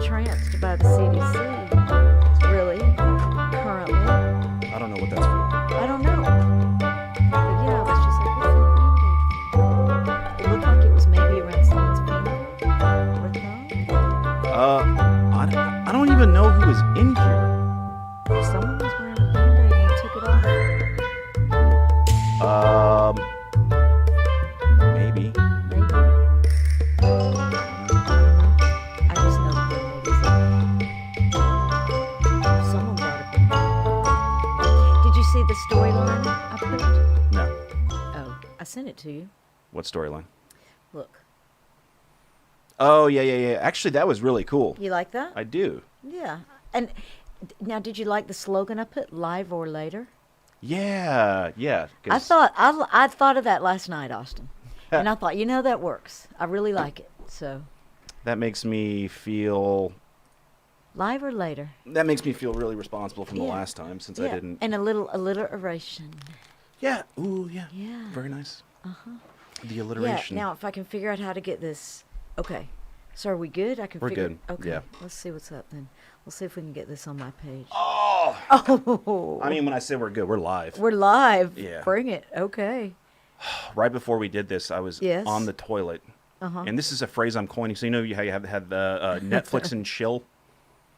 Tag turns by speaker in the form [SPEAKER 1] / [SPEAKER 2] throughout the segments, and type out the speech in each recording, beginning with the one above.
[SPEAKER 1] entranced by the CDC, really, currently.
[SPEAKER 2] I don't know what that's for.
[SPEAKER 1] I don't know. But yeah, I was just like, what's that band-aid for? It looked like it was maybe around someone's finger or thumb.
[SPEAKER 2] I don't even know who was in here.
[SPEAKER 1] Someone was wearing a band-aid and they took it off.
[SPEAKER 2] Maybe.
[SPEAKER 1] Maybe. I just know the band-aid is someone brought a band-aid. Did you see the storyline I put?
[SPEAKER 2] No.
[SPEAKER 1] Oh, I sent it to you.
[SPEAKER 2] What storyline?
[SPEAKER 1] Look.
[SPEAKER 2] Oh, yeah. Actually, that was really cool.
[SPEAKER 1] You like that?
[SPEAKER 2] I do.
[SPEAKER 1] Yeah. And now, did you like the slogan I put, live or later?
[SPEAKER 2] Yeah.
[SPEAKER 1] I thought of that last night, Austin. And I thought, that works. I really like it. So,
[SPEAKER 2] that makes me feel...
[SPEAKER 1] live or later?
[SPEAKER 2] That makes me feel really responsible from the
[SPEAKER 1] Yeah.
[SPEAKER 2] last time, since
[SPEAKER 1] Yeah.
[SPEAKER 2] I didn't...
[SPEAKER 1] And a little alliteration.
[SPEAKER 2] Yeah. Ooh, yeah.
[SPEAKER 1] Yeah.
[SPEAKER 2] Very nice.
[SPEAKER 1] Uh-huh.
[SPEAKER 2] The
[SPEAKER 1] Yeah.
[SPEAKER 2] alliteration.
[SPEAKER 1] Now, if I can figure out how to get this... Okay. So, are we good?
[SPEAKER 2] We're
[SPEAKER 1] figure...
[SPEAKER 2] good.
[SPEAKER 1] Okay.
[SPEAKER 2] Yeah.
[SPEAKER 1] Let's see what's up then. We'll see if we can get this on my page.
[SPEAKER 2] Oh!
[SPEAKER 1] Oh!
[SPEAKER 2] I mean, when I say we're good, we're live.
[SPEAKER 1] We're live.
[SPEAKER 2] Yeah.
[SPEAKER 1] Bring it. Okay.
[SPEAKER 2] Right before we did this, I was
[SPEAKER 1] Yes.
[SPEAKER 2] on the toilet.
[SPEAKER 1] Uh-huh.
[SPEAKER 2] And this is a phrase I'm coining. So how you have the Netflix and chill?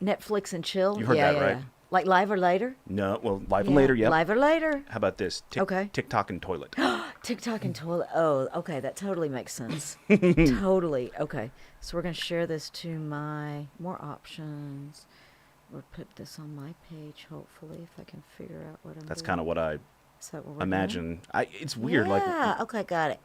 [SPEAKER 1] Netflix and chill.
[SPEAKER 2] You heard that, right?
[SPEAKER 1] Yeah. Like live or later?
[SPEAKER 2] No, well, live and
[SPEAKER 1] Yeah.
[SPEAKER 2] later, yep.
[SPEAKER 1] Live or later.
[SPEAKER 2] How about this?
[SPEAKER 1] Okay.
[SPEAKER 2] TikTok and toilet.
[SPEAKER 1] TikTok and toilet. Oh, okay. That totally makes sense. Totally. Okay. So we're going to share this to my more options. We'll put this on my page, hopefully, if I can figure out what I'm
[SPEAKER 2] That's
[SPEAKER 1] doing.
[SPEAKER 2] kind of what I
[SPEAKER 1] Is that what we're
[SPEAKER 2] imagine. It's weird.
[SPEAKER 1] doing?
[SPEAKER 2] Like
[SPEAKER 1] Yeah. Okay. Got it.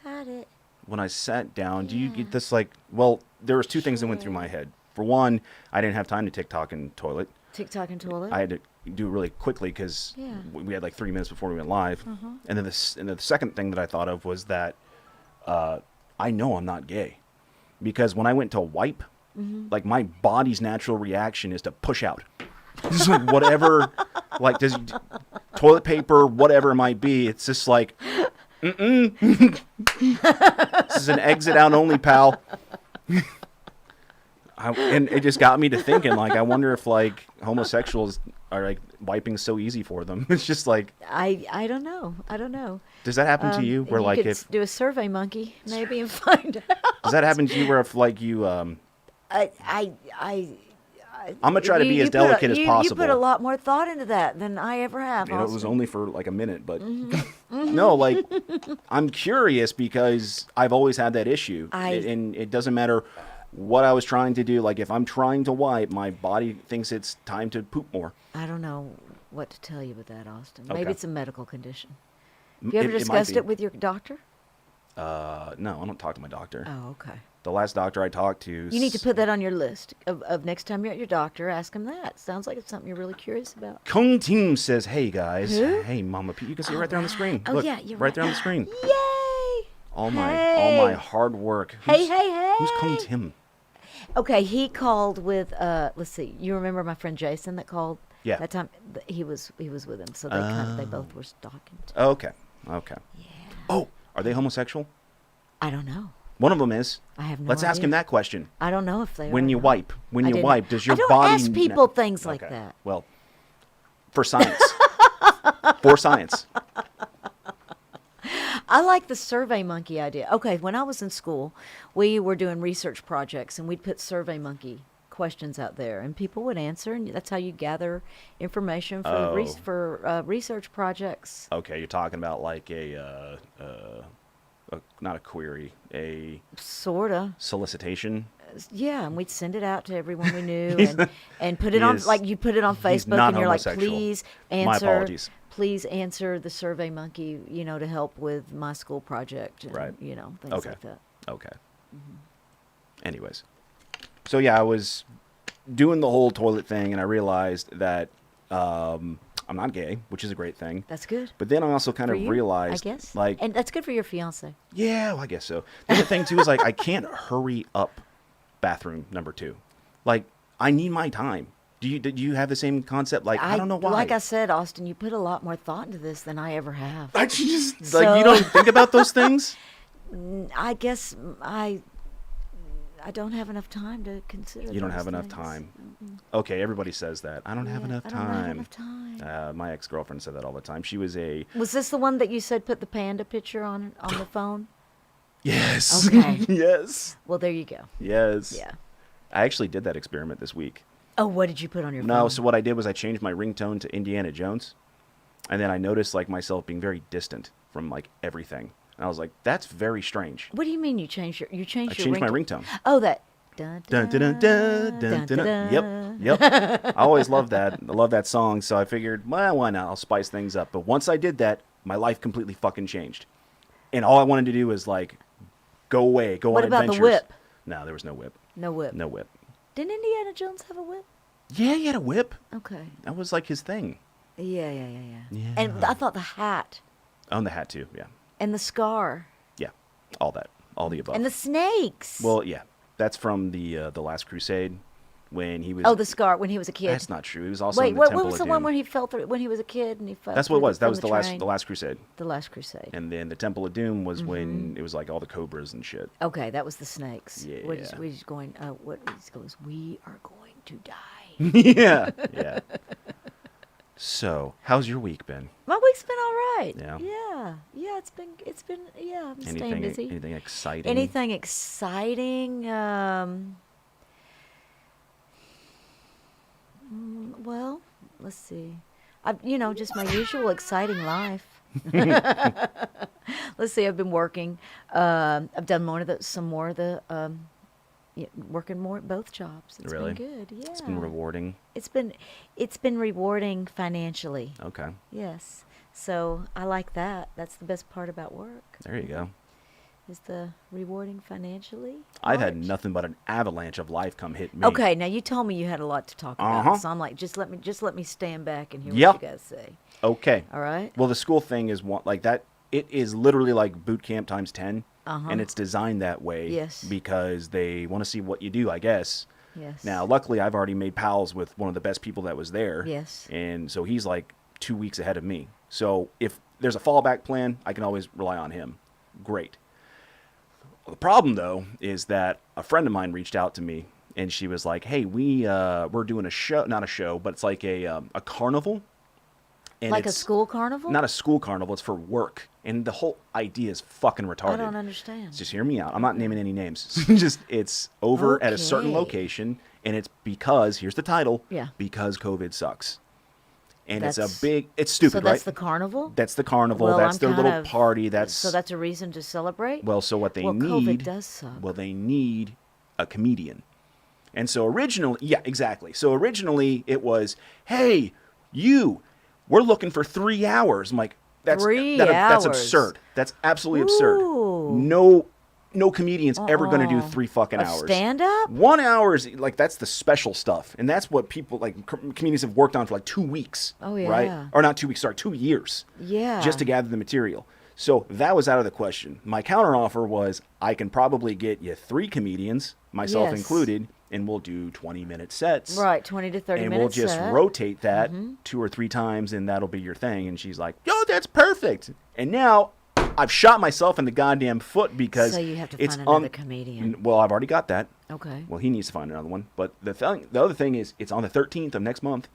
[SPEAKER 1] Got it.
[SPEAKER 2] when I sat down, do you
[SPEAKER 1] Yeah.
[SPEAKER 2] get this like? Well, there was two things that went through
[SPEAKER 1] Sure.
[SPEAKER 2] my head. For one, I didn't have time to TikTok and toilet.
[SPEAKER 1] TikTok and toilet.
[SPEAKER 2] I had to do it really quickly because
[SPEAKER 1] Yeah.
[SPEAKER 2] we had like 3 minutes before we went live.
[SPEAKER 1] Uh-huh.
[SPEAKER 2] And then the second thing that I thought of was that I know I'm not gay because when I went to wipe, like my body's natural reaction is to push out. Just like whatever, like does toilet paper, whatever it might be. It's just like, this is an exit out only, pal. And it just got me to thinking, like, I wonder if like homosexuals are like wiping so easy for them. It's just like,
[SPEAKER 1] I don't know. I don't know.
[SPEAKER 2] does that happen to you? Where
[SPEAKER 1] you
[SPEAKER 2] like
[SPEAKER 1] could
[SPEAKER 2] if
[SPEAKER 1] do a survey monkey maybe and find out.
[SPEAKER 2] does that happen to you? Where if like you I'm gonna try to be as delicate as possible.
[SPEAKER 1] You put a lot more thought into that than I ever have.
[SPEAKER 2] You know, it was
[SPEAKER 1] Austin.
[SPEAKER 2] only for like a minute, but no, like I'm curious because I've always had that issue, and it doesn't matter what I was trying to do. Like if I'm trying to wipe, my body thinks it's time to poop more.
[SPEAKER 1] I don't know what to tell you with that, Austin.
[SPEAKER 2] Okay.
[SPEAKER 1] Maybe it's a medical condition. Have you ever
[SPEAKER 2] It might
[SPEAKER 1] discussed
[SPEAKER 2] be.
[SPEAKER 1] it with your doctor?
[SPEAKER 2] No, I don't talk to my doctor.
[SPEAKER 1] Oh, okay.
[SPEAKER 2] The last doctor I talked to.
[SPEAKER 1] You need to put that on your list of next time you're at your doctor. Ask him that. Sounds like it's something you're really curious about.
[SPEAKER 2] Kung Team says, "Hey guys,
[SPEAKER 1] Who?
[SPEAKER 2] hey Mama P." You can see it right there on the screen.
[SPEAKER 1] Oh,
[SPEAKER 2] Look,
[SPEAKER 1] yeah, you're
[SPEAKER 2] right there on the screen.
[SPEAKER 1] Yay!
[SPEAKER 2] All my hard work.
[SPEAKER 1] Hey.
[SPEAKER 2] Who's Kung Tim?
[SPEAKER 1] Okay, he called with. Let's see. You remember my friend Jason that called?
[SPEAKER 2] Yeah.
[SPEAKER 1] That time he was with him, so they both were stalking.
[SPEAKER 2] Okay. Yeah. Oh, are they homosexual?
[SPEAKER 1] I don't know.
[SPEAKER 2] One of them is.
[SPEAKER 1] I have no
[SPEAKER 2] Let's ask him
[SPEAKER 1] idea.
[SPEAKER 2] that question.
[SPEAKER 1] I don't know if they
[SPEAKER 2] When
[SPEAKER 1] are
[SPEAKER 2] you
[SPEAKER 1] or not.
[SPEAKER 2] wipe, does your
[SPEAKER 1] I don't
[SPEAKER 2] body
[SPEAKER 1] ask people things like that.
[SPEAKER 2] Well, for science. For science.
[SPEAKER 1] I like the Survey Monkey idea. Okay, when I was in school, we were doing research projects, and we'd put Survey Monkey questions out there, and people would answer, and that's how you gather information for research projects.
[SPEAKER 2] Okay, you're talking about like not a query, a
[SPEAKER 1] Sorta.
[SPEAKER 2] solicitation.
[SPEAKER 1] Yeah, and we'd send it out to everyone we knew, and put it on like you put it on
[SPEAKER 2] he's
[SPEAKER 1] Facebook,
[SPEAKER 2] not
[SPEAKER 1] and you're like,
[SPEAKER 2] homosexual.
[SPEAKER 1] please
[SPEAKER 2] My
[SPEAKER 1] answer.
[SPEAKER 2] apologies.
[SPEAKER 1] Please answer the Survey Monkey, to help with my school project, and,
[SPEAKER 2] Right.
[SPEAKER 1] things
[SPEAKER 2] Okay.
[SPEAKER 1] like that.
[SPEAKER 2] Okay. Anyways, so yeah, I was doing the whole toilet thing, and I realized that I'm not gay, which is a great thing.
[SPEAKER 1] That's good.
[SPEAKER 2] But then I also kind
[SPEAKER 1] For
[SPEAKER 2] of
[SPEAKER 1] you,
[SPEAKER 2] realized,
[SPEAKER 1] I guess,
[SPEAKER 2] like,
[SPEAKER 1] and that's good for your fiance.
[SPEAKER 2] yeah, well, I guess so. The other thing too is like I can't hurry up bathroom number 2. Like I need my time. Do you have the same concept? Like I don't know why.
[SPEAKER 1] Like I said, Austin, you put a lot more thought into this than I ever have.
[SPEAKER 2] I just
[SPEAKER 1] So-
[SPEAKER 2] like you don't think about those things.
[SPEAKER 1] I guess I don't have enough time to consider.
[SPEAKER 2] You don't
[SPEAKER 1] those
[SPEAKER 2] have enough
[SPEAKER 1] things.
[SPEAKER 2] time.
[SPEAKER 1] Mm-mm.
[SPEAKER 2] Okay, everybody says that. I don't have
[SPEAKER 1] Yeah,
[SPEAKER 2] enough
[SPEAKER 1] I don't have
[SPEAKER 2] time.
[SPEAKER 1] enough time.
[SPEAKER 2] My ex-girlfriend said that all the time. She was a
[SPEAKER 1] Was this the one that you said put the panda picture on the phone?
[SPEAKER 2] yes,
[SPEAKER 1] Okay.
[SPEAKER 2] yes,
[SPEAKER 1] Well, there you go.
[SPEAKER 2] yes.
[SPEAKER 1] Yeah.
[SPEAKER 2] I actually did that experiment this week.
[SPEAKER 1] Oh, what did you put on your phone?
[SPEAKER 2] No, so what I did was I changed my ringtone to Indiana Jones, and then I noticed like myself being very distant from like everything, and I was like, that's very strange.
[SPEAKER 1] What do you mean you changed your
[SPEAKER 2] I
[SPEAKER 1] your
[SPEAKER 2] changed my ringtone.
[SPEAKER 1] Oh, that. Dun,
[SPEAKER 2] Dun,
[SPEAKER 1] dun,
[SPEAKER 2] dun, dun, dun, dun, dun, dun. Yep, yep. I always loved that. I love that song, so I figured, well, why not? I'll spice things up. But once I did that, my life completely fucking changed, and all I wanted to do was like go away, go
[SPEAKER 1] What
[SPEAKER 2] on
[SPEAKER 1] about the
[SPEAKER 2] adventures.
[SPEAKER 1] whip?
[SPEAKER 2] No, there was no whip.
[SPEAKER 1] No whip.
[SPEAKER 2] No whip.
[SPEAKER 1] Didn't Indiana Jones have a whip?
[SPEAKER 2] Yeah, he had a whip.
[SPEAKER 1] Okay.
[SPEAKER 2] That was like his thing.
[SPEAKER 1] Yeah.
[SPEAKER 2] Yeah.
[SPEAKER 1] And I thought the hat
[SPEAKER 2] On the hat too. Yeah,
[SPEAKER 1] and the scar
[SPEAKER 2] yeah. All that, all the above.
[SPEAKER 1] and the snakes.
[SPEAKER 2] Well, yeah, that's from the Last Crusade when he was.
[SPEAKER 1] oh, the scar when he was a kid.
[SPEAKER 2] That's not true. He was also
[SPEAKER 1] Wait,
[SPEAKER 2] in the
[SPEAKER 1] what
[SPEAKER 2] Temple
[SPEAKER 1] was
[SPEAKER 2] of
[SPEAKER 1] the
[SPEAKER 2] Doom.
[SPEAKER 1] one where he fell through when he was a kid and he fell?
[SPEAKER 2] That's what it was. That
[SPEAKER 1] from
[SPEAKER 2] was the
[SPEAKER 1] train?
[SPEAKER 2] Last Crusade.
[SPEAKER 1] The Last Crusade.
[SPEAKER 2] And then the Temple of Doom was when it was like all the cobras and shit.
[SPEAKER 1] Okay, that was the snakes.
[SPEAKER 2] Yeah.
[SPEAKER 1] We're just going. What he goes? We are going to die.
[SPEAKER 2] Yeah, yeah. So, how's your week been?
[SPEAKER 1] My week's been all right.
[SPEAKER 2] Yeah?
[SPEAKER 1] Yeah. It's been. Yeah, I'm staying
[SPEAKER 2] Anything,
[SPEAKER 1] busy.
[SPEAKER 2] anything exciting?
[SPEAKER 1] Anything exciting? Well, let's see. Just my usual exciting life. Let's see. I've been working. I've done some more of the working more at both jobs. It's
[SPEAKER 2] Really?
[SPEAKER 1] been good. Yeah.
[SPEAKER 2] It's been rewarding.
[SPEAKER 1] It's been rewarding financially.
[SPEAKER 2] Okay,
[SPEAKER 1] Yes. So I like that. That's the best part about work.
[SPEAKER 2] there you go.
[SPEAKER 1] Is the rewarding financially?
[SPEAKER 2] I've had
[SPEAKER 1] part.
[SPEAKER 2] nothing but an avalanche of life come hit me.
[SPEAKER 1] Okay, now you told me you had a lot to talk about,
[SPEAKER 2] Uh-huh.
[SPEAKER 1] so I'm like, just let me stand back and hear
[SPEAKER 2] Yep.
[SPEAKER 1] what you guys say.
[SPEAKER 2] Okay.
[SPEAKER 1] All right.
[SPEAKER 2] Well, the school thing is one like that. It is literally like boot camp times 10,
[SPEAKER 1] Uh-huh.
[SPEAKER 2] and it's designed that way.
[SPEAKER 1] Yes.
[SPEAKER 2] Because they want to see what you do, I guess.
[SPEAKER 1] Yes.
[SPEAKER 2] Now, luckily, I've already made pals with one of the best people that was there.
[SPEAKER 1] Yes.
[SPEAKER 2] And so he's like 2 weeks ahead of me. So if there's a fallback plan, I can always rely on him. Great. The problem, though, is that a friend of mine reached out to me, and she was like, "Hey, we're doing a show, not a show, but it's like a carnival." And
[SPEAKER 1] Like a
[SPEAKER 2] it's
[SPEAKER 1] school carnival?
[SPEAKER 2] not a school carnival. It's for work, and the whole idea is fucking retarded.
[SPEAKER 1] I don't understand.
[SPEAKER 2] Just hear me out. I'm not naming any names. Just it's over at a certain
[SPEAKER 1] Okay.
[SPEAKER 2] location, and it's because here's the title.
[SPEAKER 1] Yeah.
[SPEAKER 2] Because COVID sucks, and
[SPEAKER 1] That's-
[SPEAKER 2] it's stupid,
[SPEAKER 1] So
[SPEAKER 2] right?
[SPEAKER 1] that's the carnival?
[SPEAKER 2] That's the carnival.
[SPEAKER 1] Well,
[SPEAKER 2] that's
[SPEAKER 1] I'm
[SPEAKER 2] their
[SPEAKER 1] kind
[SPEAKER 2] little
[SPEAKER 1] of-
[SPEAKER 2] party.
[SPEAKER 1] So that's a reason to celebrate?
[SPEAKER 2] well. So what they
[SPEAKER 1] Well,
[SPEAKER 2] need?
[SPEAKER 1] COVID does suck.
[SPEAKER 2] Well, they need a comedian, and so originally, yeah, exactly. So originally it was, hey, we're looking for 3 hours. I'm like, that's
[SPEAKER 1] 3
[SPEAKER 2] that's
[SPEAKER 1] hours.
[SPEAKER 2] absurd. That's absolutely absurd.
[SPEAKER 1] Ooh.
[SPEAKER 2] No comedian's ever going to do
[SPEAKER 1] Uh-uh.
[SPEAKER 2] 3 fucking
[SPEAKER 1] A
[SPEAKER 2] hours.
[SPEAKER 1] stand-up?
[SPEAKER 2] 1 hour is like that's the special stuff, and that's what people like comedians have worked on for like 2 weeks.
[SPEAKER 1] Oh,
[SPEAKER 2] right?
[SPEAKER 1] yeah.
[SPEAKER 2] Or not 2 weeks, sorry, 2 years.
[SPEAKER 1] Yeah.
[SPEAKER 2] Just to gather the material. So that was out of the question. My counteroffer was I can probably get you 3 comedians, myself
[SPEAKER 1] Yes.
[SPEAKER 2] included, and we'll do 20-minute sets.
[SPEAKER 1] Right, 20 to 30
[SPEAKER 2] And
[SPEAKER 1] minutes.
[SPEAKER 2] we'll just
[SPEAKER 1] set.
[SPEAKER 2] rotate that 2 or 3 times, and that'll be your thing. And she's like, yo, that's perfect. And now I've shot myself in the goddamn foot because
[SPEAKER 1] So you have to
[SPEAKER 2] it's
[SPEAKER 1] find another comedian.
[SPEAKER 2] Well, I've already got that.
[SPEAKER 1] Okay.
[SPEAKER 2] Well, he needs to find another one. But the other thing is it's on the 13th of next month,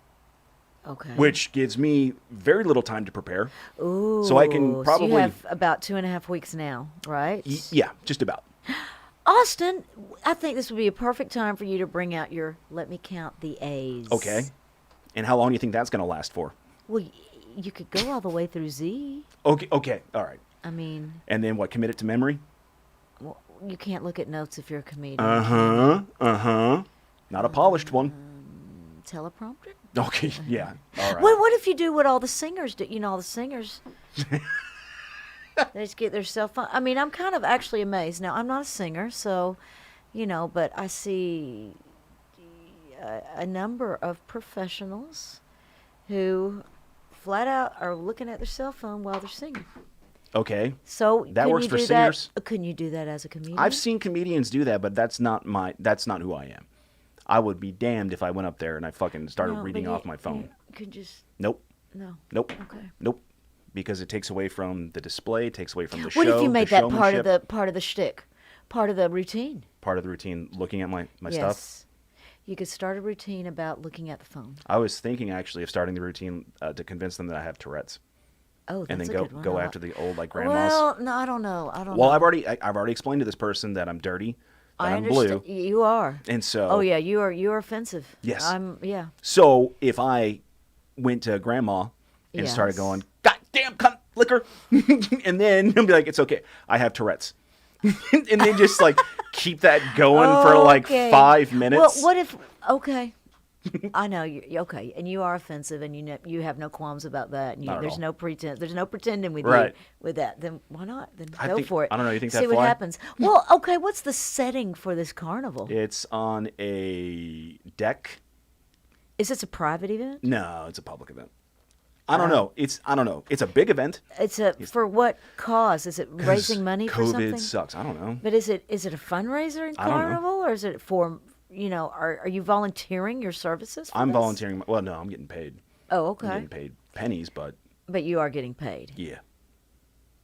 [SPEAKER 1] Okay.
[SPEAKER 2] which gives me very little time to prepare.
[SPEAKER 1] Ooh.
[SPEAKER 2] so I can probably-
[SPEAKER 1] So you have about 2.5 weeks now, right?
[SPEAKER 2] Yeah, just about.
[SPEAKER 1] Austin, I think this would be a perfect time for you to bring out your let me count the A's.
[SPEAKER 2] Okay. And how long do you think that's going to last for?
[SPEAKER 1] Well, you could go all the way through Z.
[SPEAKER 2] Okay, all right.
[SPEAKER 1] I mean,
[SPEAKER 2] And then what, commit it to memory?
[SPEAKER 1] well, you can't look at notes if you're a comedian.
[SPEAKER 2] Not a polished one.
[SPEAKER 1] Teleprompter?
[SPEAKER 2] Okay, yeah, all right.
[SPEAKER 1] What if you do what all the singers do? You know, all the singers, they just get their cell phone. I mean, I'm kind of actually amazed. Now, I'm not a singer, so, but I see a number of professionals who flat out are looking at their cell phone while they're singing.
[SPEAKER 2] Okay.
[SPEAKER 1] So
[SPEAKER 2] That
[SPEAKER 1] couldn't
[SPEAKER 2] works
[SPEAKER 1] you
[SPEAKER 2] for
[SPEAKER 1] do
[SPEAKER 2] singers?
[SPEAKER 1] That? Couldn't you do that as a comedian?
[SPEAKER 2] I've seen comedians do that, but that's not who I am. I would be damned if I went up there and I fucking started
[SPEAKER 1] No, but
[SPEAKER 2] reading
[SPEAKER 1] you-
[SPEAKER 2] off my phone.
[SPEAKER 1] You could just
[SPEAKER 2] Nope.
[SPEAKER 1] no.
[SPEAKER 2] Nope.
[SPEAKER 1] Okay.
[SPEAKER 2] Nope. Because it takes away from the display, takes away from the show.
[SPEAKER 1] What if you made
[SPEAKER 2] the
[SPEAKER 1] that part of
[SPEAKER 2] showmanship.
[SPEAKER 1] the shtick, part of the routine?
[SPEAKER 2] part of the routine looking at my stuff?
[SPEAKER 1] Yes. You could start a routine about looking at the phone.
[SPEAKER 2] I was thinking actually of starting the routine to convince them that I have Tourette's.
[SPEAKER 1] Oh,
[SPEAKER 2] And
[SPEAKER 1] that's
[SPEAKER 2] then
[SPEAKER 1] a good one.
[SPEAKER 2] go
[SPEAKER 1] I
[SPEAKER 2] after the old like
[SPEAKER 1] like-
[SPEAKER 2] grandmas.
[SPEAKER 1] Well, no, I don't know. I don't
[SPEAKER 2] Well,
[SPEAKER 1] know.
[SPEAKER 2] I've already explained to this person that I'm dirty, that
[SPEAKER 1] I
[SPEAKER 2] I'm
[SPEAKER 1] understand.
[SPEAKER 2] blue,
[SPEAKER 1] You are.
[SPEAKER 2] and so
[SPEAKER 1] Oh yeah, you are offensive.
[SPEAKER 2] Yes.
[SPEAKER 1] Yeah.
[SPEAKER 2] So if I went to grandma and started
[SPEAKER 1] Yes.
[SPEAKER 2] going, God damn cunt liquor, and then I'll be like, it's okay, I have Tourette's, and then just like keep that going for like
[SPEAKER 1] Okay.
[SPEAKER 2] 5 minutes.
[SPEAKER 1] Well, what if? Okay. I know you. Okay, and you are offensive, and you have no qualms about that. And
[SPEAKER 2] Not at
[SPEAKER 1] there's
[SPEAKER 2] all.
[SPEAKER 1] no pretense. There's no pretending with
[SPEAKER 2] Right.
[SPEAKER 1] you with that. Then why not? Then
[SPEAKER 2] I
[SPEAKER 1] go
[SPEAKER 2] think-
[SPEAKER 1] for it.
[SPEAKER 2] I don't know, you think
[SPEAKER 1] See
[SPEAKER 2] that'd
[SPEAKER 1] what
[SPEAKER 2] fly?
[SPEAKER 1] happens. Well, okay. What's the setting for this carnival?
[SPEAKER 2] It's on a deck.
[SPEAKER 1] Is this a private event?
[SPEAKER 2] No, it's a public event. I don't know. I don't know. It's a big event.
[SPEAKER 1] It's for what cause? Is it raising money for
[SPEAKER 2] COVID
[SPEAKER 1] something?
[SPEAKER 2] sucks. I don't know.
[SPEAKER 1] But is it a fundraiser in
[SPEAKER 2] I don't know.
[SPEAKER 1] carnival, or is it for are you volunteering your services? For
[SPEAKER 2] I'm
[SPEAKER 1] this?
[SPEAKER 2] volunteering. Well, no, I'm getting paid.
[SPEAKER 1] Oh,
[SPEAKER 2] I'm
[SPEAKER 1] okay.
[SPEAKER 2] getting paid pennies, but
[SPEAKER 1] But you are getting paid.
[SPEAKER 2] yeah,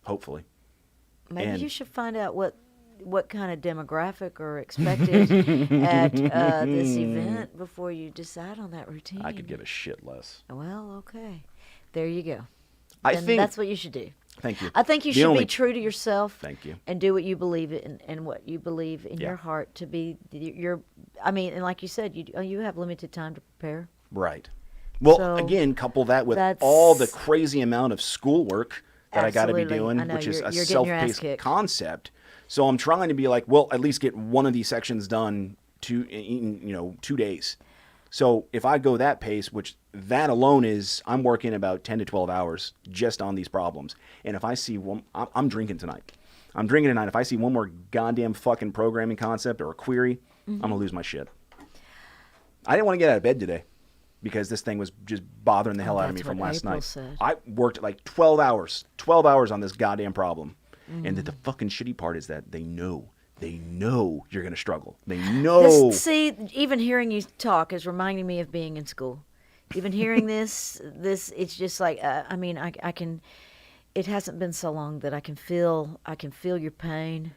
[SPEAKER 2] hopefully.
[SPEAKER 1] Maybe
[SPEAKER 2] And-
[SPEAKER 1] you should find out what kind of demographic are expected at this event before you decide on that routine.
[SPEAKER 2] I could give a shit less.
[SPEAKER 1] Well, okay. There you go.
[SPEAKER 2] I
[SPEAKER 1] Then
[SPEAKER 2] think.
[SPEAKER 1] that's what you should do.
[SPEAKER 2] Thank you.
[SPEAKER 1] I think you
[SPEAKER 2] The
[SPEAKER 1] should
[SPEAKER 2] only-
[SPEAKER 1] be true to yourself.
[SPEAKER 2] Thank you.
[SPEAKER 1] And do what you believe in and what you believe in
[SPEAKER 2] Yeah.
[SPEAKER 1] your heart to be your. I mean, and like you said, you have limited time to prepare.
[SPEAKER 2] Right. Well,
[SPEAKER 1] So,
[SPEAKER 2] again, couple that with
[SPEAKER 1] that's-
[SPEAKER 2] all the crazy amount of schoolwork that I got to be
[SPEAKER 1] Absolutely.
[SPEAKER 2] doing,
[SPEAKER 1] I know,
[SPEAKER 2] which is a
[SPEAKER 1] you're getting your ass
[SPEAKER 2] self-paced
[SPEAKER 1] kicked.
[SPEAKER 2] concept. So I'm trying to be like, well, at least get one of these sections done in 2 days. So if I go that pace, which that alone is, I'm working about 10 to 12 hours just on these problems. And if I see one, I'm drinking tonight. I'm drinking tonight. If I see one more goddamn fucking programming concept or a query, I'm going to lose my shit. I didn't want to get out of bed today because this thing was just bothering the hell out of me
[SPEAKER 1] that's
[SPEAKER 2] from
[SPEAKER 1] what
[SPEAKER 2] last
[SPEAKER 1] April
[SPEAKER 2] night.
[SPEAKER 1] said.
[SPEAKER 2] I worked like 12 hours on this goddamn problem. And the fucking shitty part is that they know you're going to struggle. They know.
[SPEAKER 1] See, even hearing you talk is reminding me of being in school. Even hearing this, it's just like I mean, I can. It hasn't been so long that I can feel your pain,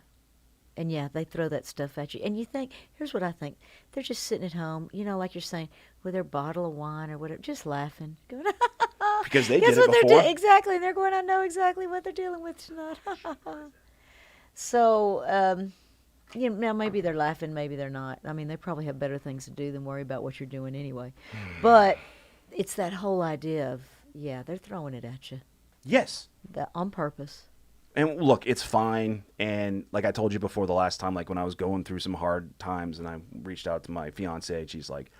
[SPEAKER 1] and yeah, they throw that stuff at you, and you think, here's what I think: they're just sitting at home, like you're saying, with their bottle of wine or whatever, just laughing, going,
[SPEAKER 2] Because they
[SPEAKER 1] guess
[SPEAKER 2] did it
[SPEAKER 1] what they're
[SPEAKER 2] before.
[SPEAKER 1] doing exactly, and they're going, I know exactly what they're dealing with tonight. So. Now maybe they're laughing, maybe they're not. I mean, they probably have better things to do than worry about what you're doing anyway. But it's that whole idea of, they're throwing it at you
[SPEAKER 2] Yes.
[SPEAKER 1] on purpose.
[SPEAKER 2] And look, it's fine. And like I told you before the last time, like when I was going through some hard times and I reached out to my fiance and she's like,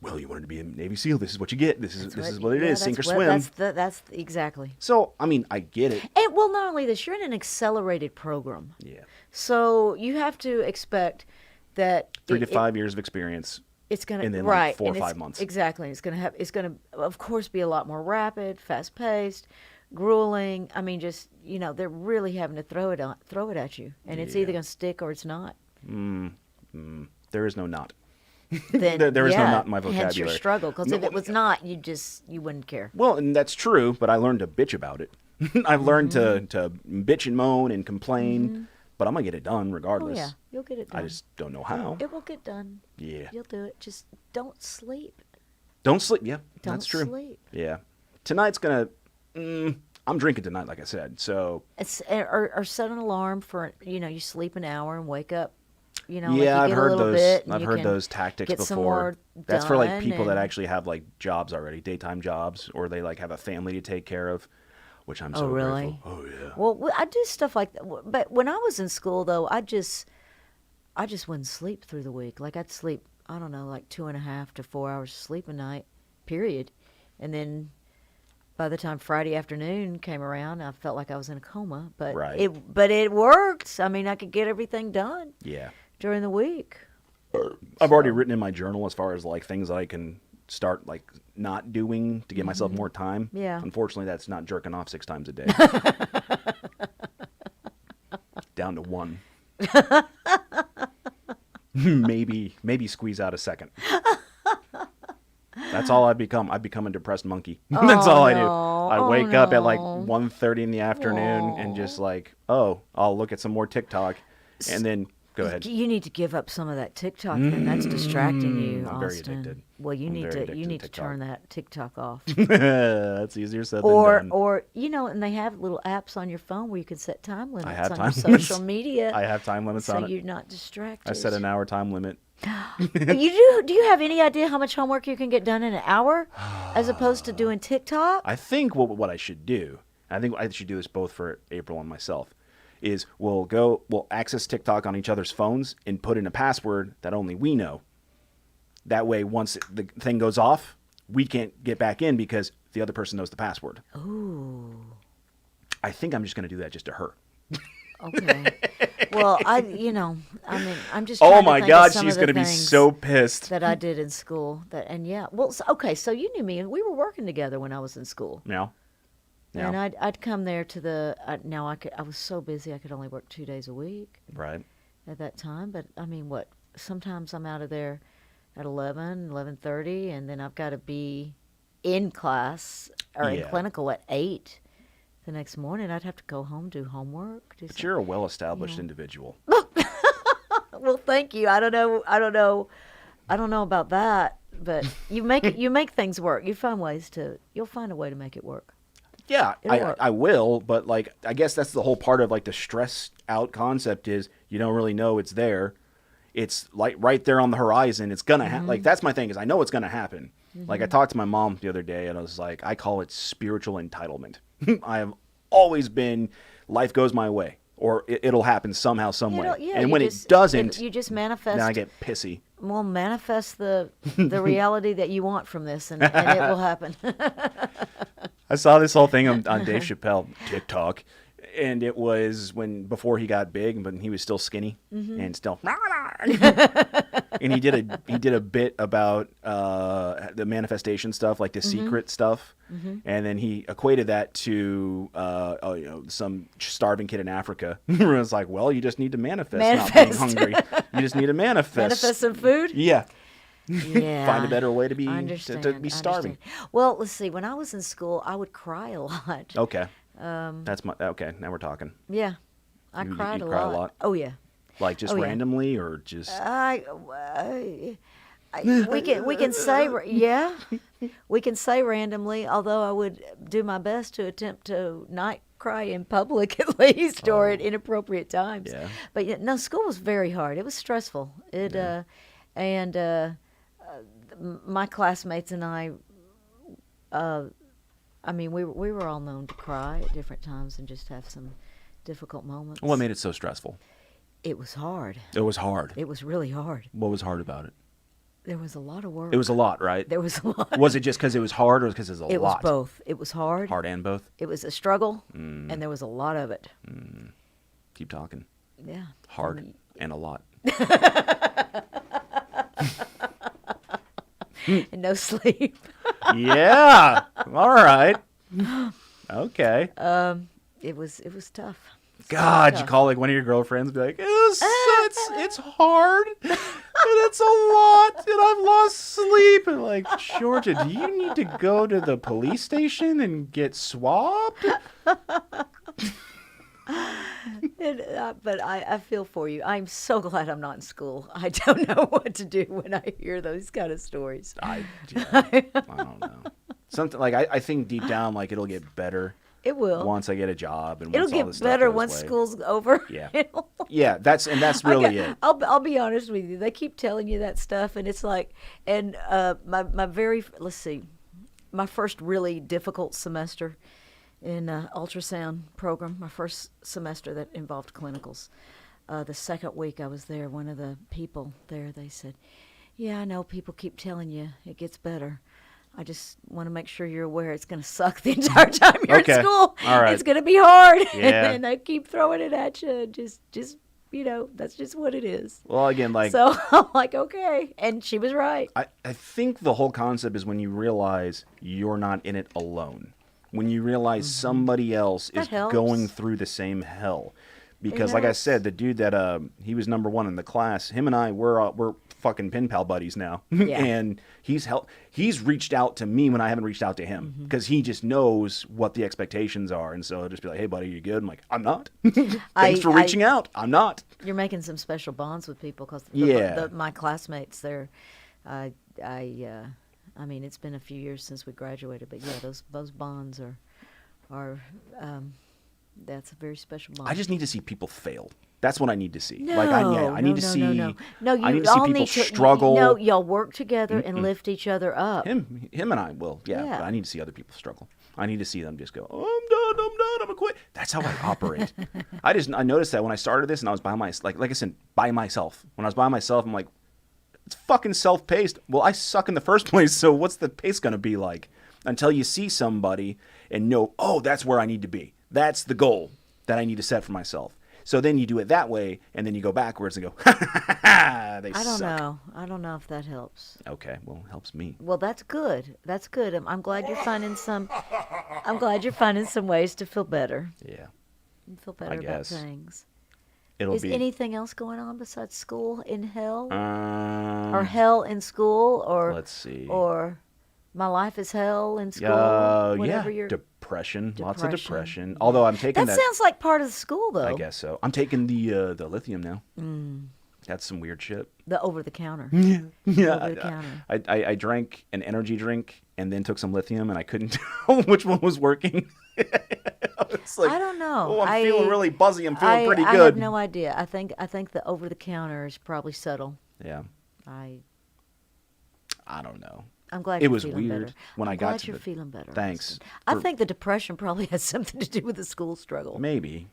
[SPEAKER 2] well, you wanted to be a Navy SEAL. This is what you get. This is what it is. Sink or swim.
[SPEAKER 1] That's exactly.
[SPEAKER 2] So, I mean, I get it.
[SPEAKER 1] And, well, not only this, you're in an accelerated program.
[SPEAKER 2] Yeah.
[SPEAKER 1] So you have to expect that
[SPEAKER 2] 3 to 5 years of experience.
[SPEAKER 1] it's going to
[SPEAKER 2] and then,
[SPEAKER 1] right
[SPEAKER 2] like, 4 or
[SPEAKER 1] and
[SPEAKER 2] 5 months.
[SPEAKER 1] Exactly. It's going to of course be a lot more rapid, fast paced, grueling. I mean, just they're really having to throw it at you, and it's either going to stick or it's not.
[SPEAKER 2] There is no not.
[SPEAKER 1] Then
[SPEAKER 2] There is no not in my
[SPEAKER 1] Hence your
[SPEAKER 2] vocabulary.
[SPEAKER 1] struggle, because if
[SPEAKER 2] No,
[SPEAKER 1] it was not, you wouldn't care.
[SPEAKER 2] Well, and that's true, but I learned to bitch about it. I've learned to bitch and moan and complain, but I'm going to get it done
[SPEAKER 1] Oh
[SPEAKER 2] regardless.
[SPEAKER 1] yeah, you'll get it done.
[SPEAKER 2] I just don't know how.
[SPEAKER 1] It will get done.
[SPEAKER 2] Yeah.
[SPEAKER 1] You'll do it. Just don't sleep.
[SPEAKER 2] Don't sleep. Yeah,
[SPEAKER 1] Don't
[SPEAKER 2] that's true.
[SPEAKER 1] sleep.
[SPEAKER 2] Yeah. Tonight's going to... I'm drinking tonight, like I said, so...
[SPEAKER 1] Or set an alarm for you sleep an hour and wake up.
[SPEAKER 2] Yeah,
[SPEAKER 1] like you
[SPEAKER 2] I've
[SPEAKER 1] get a
[SPEAKER 2] heard
[SPEAKER 1] little
[SPEAKER 2] those.
[SPEAKER 1] bit and
[SPEAKER 2] I've
[SPEAKER 1] you
[SPEAKER 2] heard
[SPEAKER 1] can
[SPEAKER 2] those tactics
[SPEAKER 1] get some
[SPEAKER 2] before.
[SPEAKER 1] more
[SPEAKER 2] That's for like
[SPEAKER 1] done
[SPEAKER 2] people that
[SPEAKER 1] and-
[SPEAKER 2] actually have like jobs already, daytime jobs, or they like have a family to take care of, which I'm so
[SPEAKER 1] really?
[SPEAKER 2] grateful. Oh yeah.
[SPEAKER 1] Well, I do stuff like that. But when I was in school, though, I just wouldn't sleep through the week. Like I'd sleep, I don't know, like 2.5 to 4 hours of sleep a night, period. And then by the time Friday afternoon came around, I felt like I was in a coma. But
[SPEAKER 2] Right.
[SPEAKER 1] it worked. I mean, I could get everything done
[SPEAKER 2] Yeah.
[SPEAKER 1] during the week.
[SPEAKER 2] I've already written in my journal as far as like things that I can start like not doing to get myself more time.
[SPEAKER 1] Yeah.
[SPEAKER 2] Unfortunately, that's not jerking off 6 times a day. Down to 1. maybe squeeze out a second. That's all I've become. I've become a depressed monkey. That's all I do. I wake up at like 1:30 in the afternoon and just like, I'll look at some more TikTok and then Go ahead.
[SPEAKER 1] You need to give up some of that TikTok thing. That's distracting you,
[SPEAKER 2] I'm very
[SPEAKER 1] Austin.
[SPEAKER 2] addicted.
[SPEAKER 1] Well, you
[SPEAKER 2] I'm
[SPEAKER 1] need
[SPEAKER 2] very
[SPEAKER 1] to
[SPEAKER 2] addicted to
[SPEAKER 1] turn that TikTok off.
[SPEAKER 2] That's easier said than
[SPEAKER 1] or
[SPEAKER 2] done.
[SPEAKER 1] or and they have little apps on your phone where you can set time limits
[SPEAKER 2] have
[SPEAKER 1] on
[SPEAKER 2] time
[SPEAKER 1] your
[SPEAKER 2] limits.
[SPEAKER 1] social media.
[SPEAKER 2] I have time limits
[SPEAKER 1] so
[SPEAKER 2] on it.
[SPEAKER 1] you're not distracted.
[SPEAKER 2] I set an hour time limit.
[SPEAKER 1] Do you have any idea how much homework you can get done in an hour as opposed to doing TikTok?
[SPEAKER 2] I think what I should do, I think I should do this both for April and myself, is we'll access TikTok on each other's phones and put in a password that only we know. That way, once the thing goes off, we can't get back in because the other person knows the password.
[SPEAKER 1] Ooh.
[SPEAKER 2] I think I'm just going to do that just to her.
[SPEAKER 1] Okay. Well, I'm just.
[SPEAKER 2] Oh
[SPEAKER 1] trying to
[SPEAKER 2] my
[SPEAKER 1] think
[SPEAKER 2] God,
[SPEAKER 1] of some
[SPEAKER 2] she's
[SPEAKER 1] of the
[SPEAKER 2] going to be
[SPEAKER 1] things
[SPEAKER 2] so pissed.
[SPEAKER 1] that I did in school. Okay, so you knew me, and we were working together when I was in school.
[SPEAKER 2] Yeah. Yeah.
[SPEAKER 1] And I'd come there to the. I was so busy I could only work 2 days a week
[SPEAKER 2] Right.
[SPEAKER 1] at that time. But I mean, sometimes I'm out of there at 11:30, and then I've got to be in class or in
[SPEAKER 2] Yeah.
[SPEAKER 1] clinical at 8 the next morning. I'd have to go home, do homework.
[SPEAKER 2] But you're a well-established individual.
[SPEAKER 1] Well, thank you. I don't know about that, but you make things work. You'll find a way to make it work.
[SPEAKER 2] Yeah,
[SPEAKER 1] It'll work.
[SPEAKER 2] I will, but like I guess that's the whole part of like the stressed out concept is you don't really know it's there. It's like right there on the horizon. It's gonna happen. Like that's my thing is I know it's gonna happen. Like I talked to my mom the other day and I was like, I call it spiritual entitlement. I have always been life goes my way or it'll happen somehow, some way. And when it doesn't,
[SPEAKER 1] you just manifest.
[SPEAKER 2] then I get pissy.
[SPEAKER 1] Well, manifest the reality that you want from this, and it will happen.
[SPEAKER 2] I saw this whole thing on Dave Chappelle TikTok, and it was before he got big, but he was still skinny and still. And he did a bit about the manifestation stuff, like the secret stuff, and then he equated that to some starving kid in Africa. It was like, well, you just need to manifest. Not being hungry. You just need to manifest.
[SPEAKER 1] Manifest some food.
[SPEAKER 2] Yeah.
[SPEAKER 1] Yeah,
[SPEAKER 2] Find a better way to be
[SPEAKER 1] I understand,
[SPEAKER 2] to be starving.
[SPEAKER 1] I understand. Well, let's see. When I was in school, I would cry a lot.
[SPEAKER 2] Okay. Okay. Now we're talking.
[SPEAKER 1] Yeah, I
[SPEAKER 2] You
[SPEAKER 1] cried
[SPEAKER 2] cry a lot?
[SPEAKER 1] Oh yeah.
[SPEAKER 2] Like just
[SPEAKER 1] Oh, yeah.
[SPEAKER 2] randomly or just
[SPEAKER 1] We can say yeah, we can say randomly. Although I would do my best to attempt to not cry in public at least or at inappropriate times.
[SPEAKER 2] Yeah.
[SPEAKER 1] But no, school was very hard. It was stressful. My classmates and I. We were all known to cry at different times and just have some difficult moments.
[SPEAKER 2] What made it so stressful?
[SPEAKER 1] It was hard.
[SPEAKER 2] It was hard.
[SPEAKER 1] It was really hard.
[SPEAKER 2] What was hard about it?
[SPEAKER 1] There was a lot of work.
[SPEAKER 2] It was a lot, right?
[SPEAKER 1] There was a lot.
[SPEAKER 2] Was it just because it was hard or because it was a lot?
[SPEAKER 1] It was both. It was hard.
[SPEAKER 2] Hard and both?
[SPEAKER 1] It was a struggle, and there was a lot of it.
[SPEAKER 2] Keep talking.
[SPEAKER 1] Yeah.
[SPEAKER 2] Hard and a lot.
[SPEAKER 1] And no sleep.
[SPEAKER 2] Yeah. All right. Okay.
[SPEAKER 1] It was tough.
[SPEAKER 2] God, you
[SPEAKER 1] tough.
[SPEAKER 2] call like one of your girlfriends, be like, it's hard, and it's a lot, and I've lost sleep, and like, Georgia, do you need to go to the police station and get swabbed?
[SPEAKER 1] But I feel for you. I'm so glad I'm not in school. I don't know what to do when I hear those kind of stories.
[SPEAKER 2] I don't know. Something like I think deep down, like it'll get better.
[SPEAKER 1] It will.
[SPEAKER 2] Once I get a job and
[SPEAKER 1] It'll
[SPEAKER 2] once all
[SPEAKER 1] get
[SPEAKER 2] this stuff
[SPEAKER 1] better
[SPEAKER 2] goes
[SPEAKER 1] once
[SPEAKER 2] away.
[SPEAKER 1] school's over.
[SPEAKER 2] Yeah.
[SPEAKER 1] You know?
[SPEAKER 2] Yeah, that's really it.
[SPEAKER 1] I'll be honest with you. They keep telling you that stuff, and it's like, and my first really difficult semester in ultrasound program, my first semester that involved clinicals. The second week I was there, one of the people there, they said, "Yeah, I know people keep telling you it gets better. I just want to make sure you're aware it's going to suck the entire time you're
[SPEAKER 2] Okay.
[SPEAKER 1] in school.
[SPEAKER 2] All right.
[SPEAKER 1] It's going to be hard."
[SPEAKER 2] Yeah.
[SPEAKER 1] And they keep throwing it at you. Just that's just what it is.
[SPEAKER 2] Well, again, like
[SPEAKER 1] So I'm like, okay. And she was right.
[SPEAKER 2] I think the whole concept is when you realize you're not in it alone. When you realize somebody else
[SPEAKER 1] That
[SPEAKER 2] is
[SPEAKER 1] helps.
[SPEAKER 2] going through the same hell. Because, like I
[SPEAKER 1] helps.
[SPEAKER 2] said, the dude that he was number one in the class, him and I, we're fucking pen pal buddies now.
[SPEAKER 1] Yeah.
[SPEAKER 2] And he's reached out to me when I haven't reached out to him because he just knows what the expectations are. And so he'll just be like, hey, buddy, you good? I'm like, I'm not. Thanks for reaching out. I'm not.
[SPEAKER 1] You're making some special bonds with people because
[SPEAKER 2] Yeah.
[SPEAKER 1] my classmates, I mean, it's been a few years since we graduated, but yeah, those bonds are that's a very special bond.
[SPEAKER 2] I just need to see people fail. That's what I need to see.
[SPEAKER 1] No,
[SPEAKER 2] Like, I need to see.
[SPEAKER 1] no. You
[SPEAKER 2] I need to see
[SPEAKER 1] all
[SPEAKER 2] people
[SPEAKER 1] need to,
[SPEAKER 2] struggle.
[SPEAKER 1] No, y'all work together and lift each other up.
[SPEAKER 2] Him and I will. Yeah.
[SPEAKER 1] Yeah.
[SPEAKER 2] But I need to see other people struggle. I need to see them just go, oh, I'm done, I'm gonna quit. That's how I operate. I noticed that when I started this and I was by myself, like I said, by myself. When I was by myself, I'm like, it's fucking self-paced. Well, I suck in the first place, so what's the pace gonna be like? Until you see somebody and know, oh, that's where I need to be. That's the goal that I need to set for myself. So then you do it that way, and then you go backwards and go, ha ha ha ha, they
[SPEAKER 1] I don't
[SPEAKER 2] suck.
[SPEAKER 1] know. I don't know if that helps.
[SPEAKER 2] Okay, well, it helps me.
[SPEAKER 1] Well, that's good. That's good. I'm glad you're finding some. I'm glad you're finding some ways to feel better.
[SPEAKER 2] Yeah,
[SPEAKER 1] Feel better about
[SPEAKER 2] guess.
[SPEAKER 1] things.
[SPEAKER 2] it'll
[SPEAKER 1] Is
[SPEAKER 2] be.
[SPEAKER 1] anything else going on besides school in hell, or
[SPEAKER 2] Um,
[SPEAKER 1] hell in school, or
[SPEAKER 2] let's see.
[SPEAKER 1] or my life is hell in school?
[SPEAKER 2] Yeah,
[SPEAKER 1] whatever you're.
[SPEAKER 2] depression, lots of
[SPEAKER 1] Depression.
[SPEAKER 2] depression. Although I'm taking
[SPEAKER 1] That
[SPEAKER 2] that.
[SPEAKER 1] sounds like part of the school, though.
[SPEAKER 2] I guess so. I'm taking the lithium now. That's some weird shit.
[SPEAKER 1] The over the counter.
[SPEAKER 2] Yeah,
[SPEAKER 1] Over the counter.
[SPEAKER 2] I drank an energy drink and then took some lithium, and I couldn't tell which one was working. It's like,
[SPEAKER 1] I don't know.
[SPEAKER 2] oh, I'm feeling really buzzy. I'm feeling pretty
[SPEAKER 1] I
[SPEAKER 2] good.
[SPEAKER 1] have no idea. I think the over the counter is probably subtle.
[SPEAKER 2] Yeah,
[SPEAKER 1] I
[SPEAKER 2] I don't know.
[SPEAKER 1] I'm glad
[SPEAKER 2] It
[SPEAKER 1] you're
[SPEAKER 2] was
[SPEAKER 1] feeling
[SPEAKER 2] weird
[SPEAKER 1] better.
[SPEAKER 2] when
[SPEAKER 1] I'm
[SPEAKER 2] I got
[SPEAKER 1] glad
[SPEAKER 2] to
[SPEAKER 1] you're
[SPEAKER 2] the-
[SPEAKER 1] feeling better.
[SPEAKER 2] Thanks
[SPEAKER 1] Austin. I
[SPEAKER 2] for-
[SPEAKER 1] think the depression probably has something to do with the school struggle.
[SPEAKER 2] Maybe.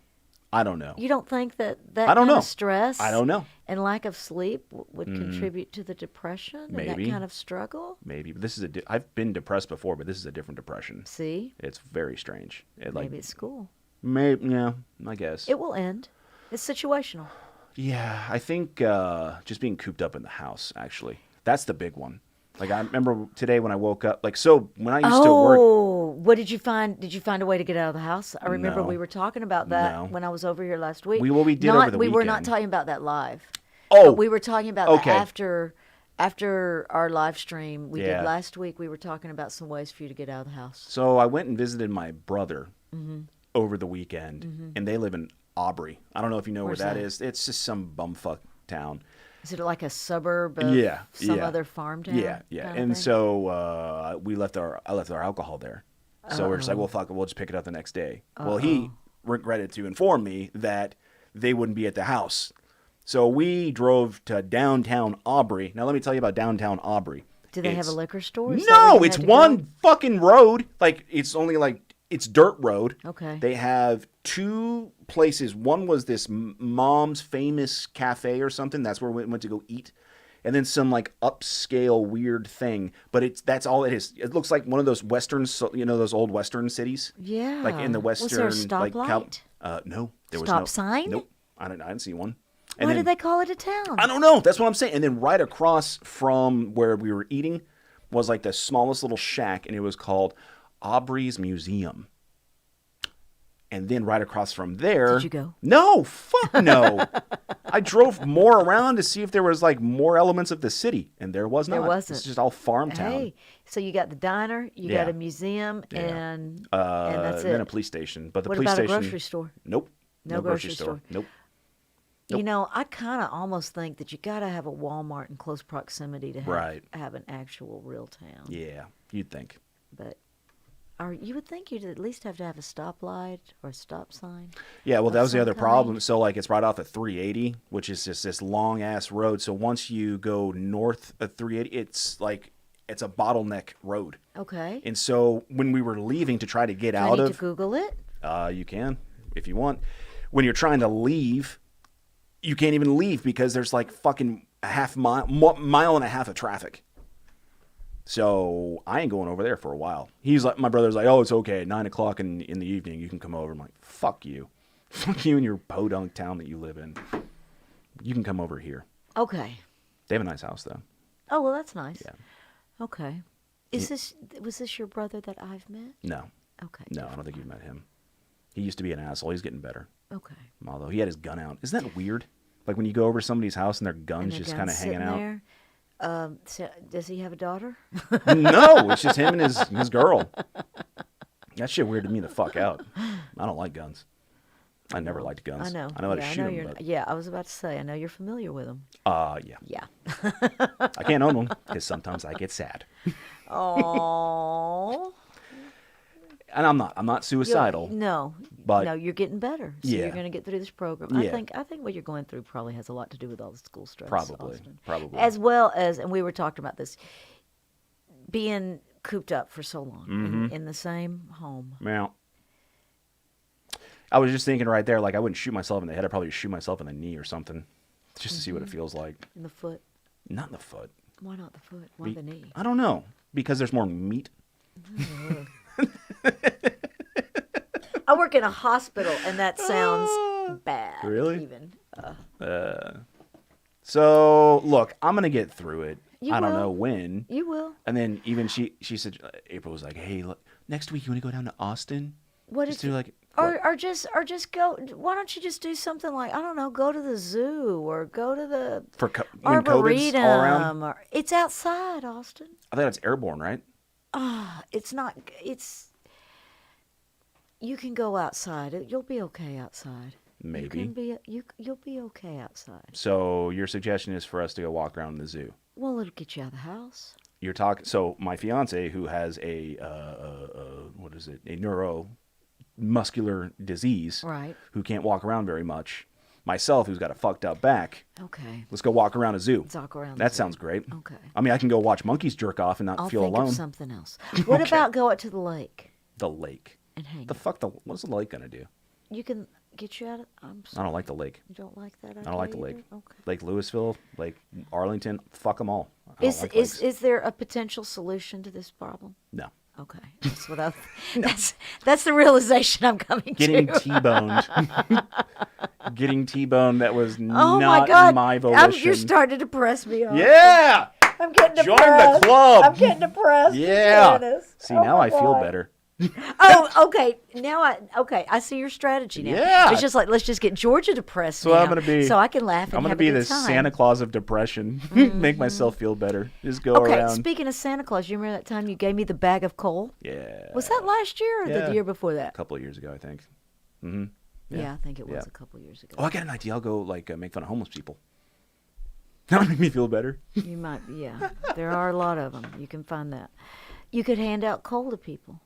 [SPEAKER 2] I don't know.
[SPEAKER 1] You don't think that
[SPEAKER 2] I don't
[SPEAKER 1] kind
[SPEAKER 2] know.
[SPEAKER 1] of stress
[SPEAKER 2] I don't know.
[SPEAKER 1] and lack of sleep would contribute to the depression and
[SPEAKER 2] Maybe.
[SPEAKER 1] that kind of struggle?
[SPEAKER 2] Maybe. But this is I've been depressed before, but this is a different depression.
[SPEAKER 1] See?
[SPEAKER 2] It's very strange.
[SPEAKER 1] Maybe it's school.
[SPEAKER 2] Maybe, yeah, I guess.
[SPEAKER 1] It will end. It's situational.
[SPEAKER 2] Yeah, I think just being cooped up in the house, actually. That's the big one. Like, I remember today when I woke up, like, so when I used to work.
[SPEAKER 1] Oh, what did you find? Did you find a way to get out of the house? I remember
[SPEAKER 2] No.
[SPEAKER 1] we were talking about that
[SPEAKER 2] No.
[SPEAKER 1] when I was over here last week.
[SPEAKER 2] We did
[SPEAKER 1] not,
[SPEAKER 2] over the
[SPEAKER 1] we were not
[SPEAKER 2] weekend.
[SPEAKER 1] talking about that live.
[SPEAKER 2] Oh,
[SPEAKER 1] But we were talking about
[SPEAKER 2] okay.
[SPEAKER 1] that after our live stream we
[SPEAKER 2] Yeah.
[SPEAKER 1] did last week. We were talking about some ways for you to get out of the house.
[SPEAKER 2] So I went and visited my brother
[SPEAKER 1] Mm-hmm.
[SPEAKER 2] over the weekend, and they live in Aubrey. I don't know if you know
[SPEAKER 1] Where's
[SPEAKER 2] where that
[SPEAKER 1] that?
[SPEAKER 2] is. It's just some bumfuck town.
[SPEAKER 1] Is it like a suburb of
[SPEAKER 2] Yeah,
[SPEAKER 1] some
[SPEAKER 2] yeah.
[SPEAKER 1] other farm town?
[SPEAKER 2] Yeah, yeah.
[SPEAKER 1] kind of
[SPEAKER 2] And
[SPEAKER 1] thing?
[SPEAKER 2] so I left our alcohol there. So we're just like, well, fuck it, we'll just pick it up the next day. Well, he regretted to inform me that they wouldn't be at the house. So we drove to downtown Aubrey. Now let me tell you about downtown Aubrey.
[SPEAKER 1] Do they have
[SPEAKER 2] It's-
[SPEAKER 1] a liquor store? Is that where
[SPEAKER 2] No,
[SPEAKER 1] you
[SPEAKER 2] it's
[SPEAKER 1] had to
[SPEAKER 2] one
[SPEAKER 1] go?
[SPEAKER 2] fucking road. Like, it's only like, it's dirt road.
[SPEAKER 1] Okay.
[SPEAKER 2] They have two places. One was this Mom's Famous Cafe or something. That's where we went to go eat. And then some like upscale weird thing. But that's all it is. It looks like one of those western, those old western cities.
[SPEAKER 1] Yeah.
[SPEAKER 2] Like in the western.
[SPEAKER 1] Was there a
[SPEAKER 2] like,
[SPEAKER 1] stoplight?
[SPEAKER 2] no, there was
[SPEAKER 1] Stop
[SPEAKER 2] no
[SPEAKER 1] sign?
[SPEAKER 2] Nope. I didn't see one.
[SPEAKER 1] Why
[SPEAKER 2] And then,
[SPEAKER 1] did they call it a town?
[SPEAKER 2] I don't know. That's what I'm saying. And then right across from where we were eating was like the smallest little shack, and it was called Aubrey's Museum. And then right across from there.
[SPEAKER 1] Did you go?
[SPEAKER 2] No, fuck no. I drove more around to see if there was like more elements of the city, and there was not.
[SPEAKER 1] There wasn't.
[SPEAKER 2] It's just all farm town.
[SPEAKER 1] Hey, so you got the diner, you
[SPEAKER 2] Yeah.
[SPEAKER 1] got a museum,
[SPEAKER 2] Yeah.
[SPEAKER 1] and that's
[SPEAKER 2] Then
[SPEAKER 1] it.
[SPEAKER 2] a police station. But the
[SPEAKER 1] What
[SPEAKER 2] police
[SPEAKER 1] about a
[SPEAKER 2] station.
[SPEAKER 1] grocery store?
[SPEAKER 2] Nope.
[SPEAKER 1] No grocery store.
[SPEAKER 2] Nope.
[SPEAKER 1] You know, I kind of almost think that you got to have a Walmart in close proximity to have,
[SPEAKER 2] Right.
[SPEAKER 1] have an actual real town.
[SPEAKER 2] Yeah, you'd think.
[SPEAKER 1] But you would think you'd at least have to have a stoplight or a stop sign.
[SPEAKER 2] Yeah, well,
[SPEAKER 1] Of
[SPEAKER 2] that was the
[SPEAKER 1] some
[SPEAKER 2] other
[SPEAKER 1] kind.
[SPEAKER 2] problem. So, like, it's right off of 380, which is just this long ass road. So once you go north of 380, it's like it's a bottleneck road.
[SPEAKER 1] Okay.
[SPEAKER 2] And so when we were leaving to try to get
[SPEAKER 1] Do I
[SPEAKER 2] out
[SPEAKER 1] need
[SPEAKER 2] of,
[SPEAKER 1] to Google it?
[SPEAKER 2] you can if you want. When you're trying to leave, you can't even leave because there's like fucking a half mile and a half of traffic. So I ain't going over there for a while. He's like, my brother's like, oh, it's okay. At 9 o'clock in the evening, you can come over. I'm like, fuck you. Fuck you and your podunk town that you live in. You can come over here.
[SPEAKER 1] Okay.
[SPEAKER 2] They have a nice house, though.
[SPEAKER 1] Oh, well, that's nice.
[SPEAKER 2] Yeah.
[SPEAKER 1] Okay. Was this your brother that I've met?
[SPEAKER 2] No.
[SPEAKER 1] Okay.
[SPEAKER 2] No, I don't think you've met him. He used to be an asshole. He's getting better.
[SPEAKER 1] Okay.
[SPEAKER 2] Although he had his gun out. Isn't that weird? Like when you go over to somebody's house and their gun's just kind of hanging out.
[SPEAKER 1] There. So does he have a daughter?
[SPEAKER 2] No, it's just him and his girl. That shit weirded me the fuck out. I don't like guns. I never liked guns.
[SPEAKER 1] I know.
[SPEAKER 2] I know how to shoot them. But...
[SPEAKER 1] Yeah, I was about to say, I know you're familiar with them.
[SPEAKER 2] Yeah.
[SPEAKER 1] Yeah.
[SPEAKER 2] I can't own them because sometimes I get sad.
[SPEAKER 1] Oh.
[SPEAKER 2] And I'm not suicidal.
[SPEAKER 1] No,
[SPEAKER 2] but
[SPEAKER 1] no, you're getting better. So
[SPEAKER 2] yeah.
[SPEAKER 1] you're going to get through this program.
[SPEAKER 2] Yeah.
[SPEAKER 1] I think what you're going through probably has a lot to do with all the school stress.
[SPEAKER 2] Probably.
[SPEAKER 1] Austin.
[SPEAKER 2] Probably.
[SPEAKER 1] As well as, and we were talking about this, being cooped up for so long in the same home.
[SPEAKER 2] Yeah. I was just thinking right there, like I wouldn't shoot myself in the head. I'd probably shoot myself in the knee or something, just to see what it feels like.
[SPEAKER 1] In the foot.
[SPEAKER 2] Not in the foot.
[SPEAKER 1] Why not the foot? Why the knee?
[SPEAKER 2] I don't know. Because there's more meat.
[SPEAKER 1] I work in a hospital, and that sounds bad.
[SPEAKER 2] Really?
[SPEAKER 1] Even.
[SPEAKER 2] So look, I'm gonna get through it.
[SPEAKER 1] You
[SPEAKER 2] I don't
[SPEAKER 1] will.
[SPEAKER 2] know when.
[SPEAKER 1] You will.
[SPEAKER 2] And then even she said, April was like, "Hey, look, next week you want to go down to Austin?
[SPEAKER 1] What
[SPEAKER 2] Just
[SPEAKER 1] is
[SPEAKER 2] do like
[SPEAKER 1] or just go? Why don't you just do something like, I don't know, go to the zoo or go to the
[SPEAKER 2] for when COVID's all around?
[SPEAKER 1] Arboretum? Or, it's outside, Austin.
[SPEAKER 2] I think it's airborne, right?
[SPEAKER 1] It's not. It's. You can go outside. You'll be okay outside.
[SPEAKER 2] Maybe.
[SPEAKER 1] You'll be okay outside.
[SPEAKER 2] So your suggestion is for us to go walk around the zoo.
[SPEAKER 1] Well, it'll get you out of the house.
[SPEAKER 2] You're talking. So my fiance, who has a what is it? A neuromuscular disease,
[SPEAKER 1] Right.
[SPEAKER 2] Who can't walk around very much. Myself, who's got a fucked up back.
[SPEAKER 1] Okay.
[SPEAKER 2] Let's go walk around a zoo.
[SPEAKER 1] Let's walk around.
[SPEAKER 2] That sounds great.
[SPEAKER 1] Okay.
[SPEAKER 2] I mean, I can go watch monkeys jerk off and not
[SPEAKER 1] I'll
[SPEAKER 2] feel
[SPEAKER 1] think
[SPEAKER 2] alone.
[SPEAKER 1] of something else. What about go out to the lake
[SPEAKER 2] The lake.
[SPEAKER 1] and hang?
[SPEAKER 2] What's the lake gonna do?
[SPEAKER 1] You can get you out of.
[SPEAKER 2] I don't like the lake.
[SPEAKER 1] You don't like that idea?
[SPEAKER 2] I don't like the lake.
[SPEAKER 1] either? Okay.
[SPEAKER 2] Lake Louisville, Lake Arlington, fuck them all. I don't like lakes.
[SPEAKER 1] Is there a potential solution to this problem?
[SPEAKER 2] No.
[SPEAKER 1] Okay, that's what I. That's the realization I'm coming
[SPEAKER 2] Getting
[SPEAKER 1] to.
[SPEAKER 2] T-boned. Getting T-boned that was
[SPEAKER 1] Oh
[SPEAKER 2] not
[SPEAKER 1] my God!
[SPEAKER 2] my volition.
[SPEAKER 1] You're starting to depress me. Off.
[SPEAKER 2] Yeah!
[SPEAKER 1] I'm getting
[SPEAKER 2] Join
[SPEAKER 1] depressed.
[SPEAKER 2] the club.
[SPEAKER 1] I'm getting depressed.
[SPEAKER 2] Yeah.
[SPEAKER 1] Dennis.
[SPEAKER 2] See,
[SPEAKER 1] Oh
[SPEAKER 2] now
[SPEAKER 1] my
[SPEAKER 2] I feel
[SPEAKER 1] God.
[SPEAKER 2] better.
[SPEAKER 1] Oh, okay. I see your strategy now.
[SPEAKER 2] Yeah.
[SPEAKER 1] It's just like, let's just get Georgia depressed
[SPEAKER 2] So
[SPEAKER 1] now,
[SPEAKER 2] I'm gonna be-
[SPEAKER 1] so I can laugh and
[SPEAKER 2] I'm going to
[SPEAKER 1] have
[SPEAKER 2] be
[SPEAKER 1] a good
[SPEAKER 2] the
[SPEAKER 1] time.
[SPEAKER 2] Santa Claus of depression. Make myself feel better. Just go
[SPEAKER 1] Okay,
[SPEAKER 2] around.
[SPEAKER 1] speaking of Santa Claus, you remember that time you gave me the bag of coal?
[SPEAKER 2] Yeah.
[SPEAKER 1] Was that last year or
[SPEAKER 2] Yeah.
[SPEAKER 1] the year before that?
[SPEAKER 2] A couple of years ago, I think.
[SPEAKER 1] Yeah, I think it was
[SPEAKER 2] Yeah.
[SPEAKER 1] a couple years ago.
[SPEAKER 2] Oh, I got an idea. I'll go make fun of homeless people. That'll make me feel better.
[SPEAKER 1] You might, yeah. There are a lot of them. You can find that. You could hand out coal to people.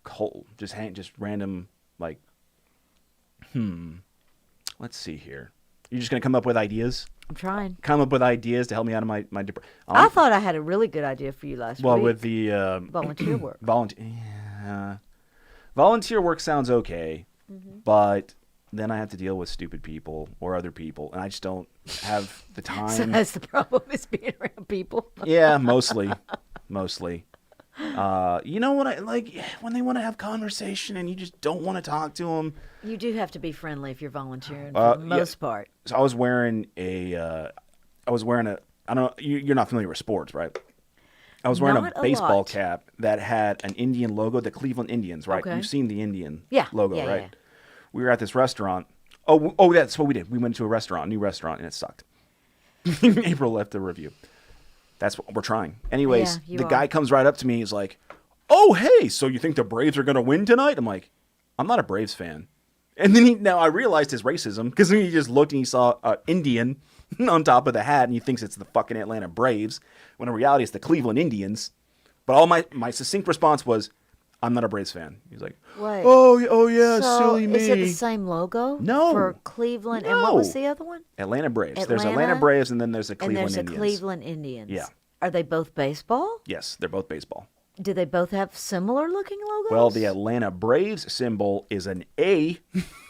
[SPEAKER 2] Cold. Just random, like, let's see here. You're just going to come up with ideas?
[SPEAKER 1] I'm trying.
[SPEAKER 2] Come up with ideas to help me out of my depression.
[SPEAKER 1] I thought I had a really good idea for you last
[SPEAKER 2] Well,
[SPEAKER 1] week.
[SPEAKER 2] with the
[SPEAKER 1] volunteer work.
[SPEAKER 2] Volunteer work sounds okay,
[SPEAKER 1] Mm-hmm.
[SPEAKER 2] but then I have to deal with stupid people or other people, and I just don't have the
[SPEAKER 1] So
[SPEAKER 2] time.
[SPEAKER 1] that's the problem, is being around people.
[SPEAKER 2] Yeah, mostly. You know what I like when they want to have conversation and you just don't want to talk to them.
[SPEAKER 1] You do have to be friendly if you're volunteering for the most part.
[SPEAKER 2] So I was wearing a I don't know, you're not familiar with sports, right? I was wearing
[SPEAKER 1] Not
[SPEAKER 2] a
[SPEAKER 1] a
[SPEAKER 2] baseball
[SPEAKER 1] lot.
[SPEAKER 2] cap that had an Indian logo, the Cleveland Indians, right?
[SPEAKER 1] Okay.
[SPEAKER 2] You've seen the Indian
[SPEAKER 1] Yeah,
[SPEAKER 2] logo,
[SPEAKER 1] yeah,
[SPEAKER 2] right?
[SPEAKER 1] yeah.
[SPEAKER 2] We were at this restaurant. Oh, that's what we did. We went to a new restaurant, and it sucked. April left a review. That's what we're trying. Anyways,
[SPEAKER 1] Yeah, you
[SPEAKER 2] the
[SPEAKER 1] are.
[SPEAKER 2] guy comes right up to me. He's like, "Oh, hey, so you think the Braves are going to win tonight?" I'm like, "I'm not a Braves fan." And then now I realized his racism because he just looked and he saw Indian on top of the hat, and he thinks it's the fucking Atlanta Braves, when in reality it's the Cleveland Indians. But all my succinct response was, "I'm not a Braves fan." He's like,
[SPEAKER 1] Wait.
[SPEAKER 2] "Oh yeah,
[SPEAKER 1] So
[SPEAKER 2] silly me."
[SPEAKER 1] is it the same logo?
[SPEAKER 2] No.
[SPEAKER 1] For Cleveland, and what was the other one?
[SPEAKER 2] Atlanta Braves. There's
[SPEAKER 1] Atlanta?
[SPEAKER 2] Atlanta Braves, and then there's the
[SPEAKER 1] And
[SPEAKER 2] Cleveland
[SPEAKER 1] there's the
[SPEAKER 2] Indians.
[SPEAKER 1] Cleveland Indians.
[SPEAKER 2] Yeah.
[SPEAKER 1] Are they both baseball?
[SPEAKER 2] Yes, they're both baseball.
[SPEAKER 1] Do they both have similar looking logos?
[SPEAKER 2] Well, the Atlanta Braves symbol is an A.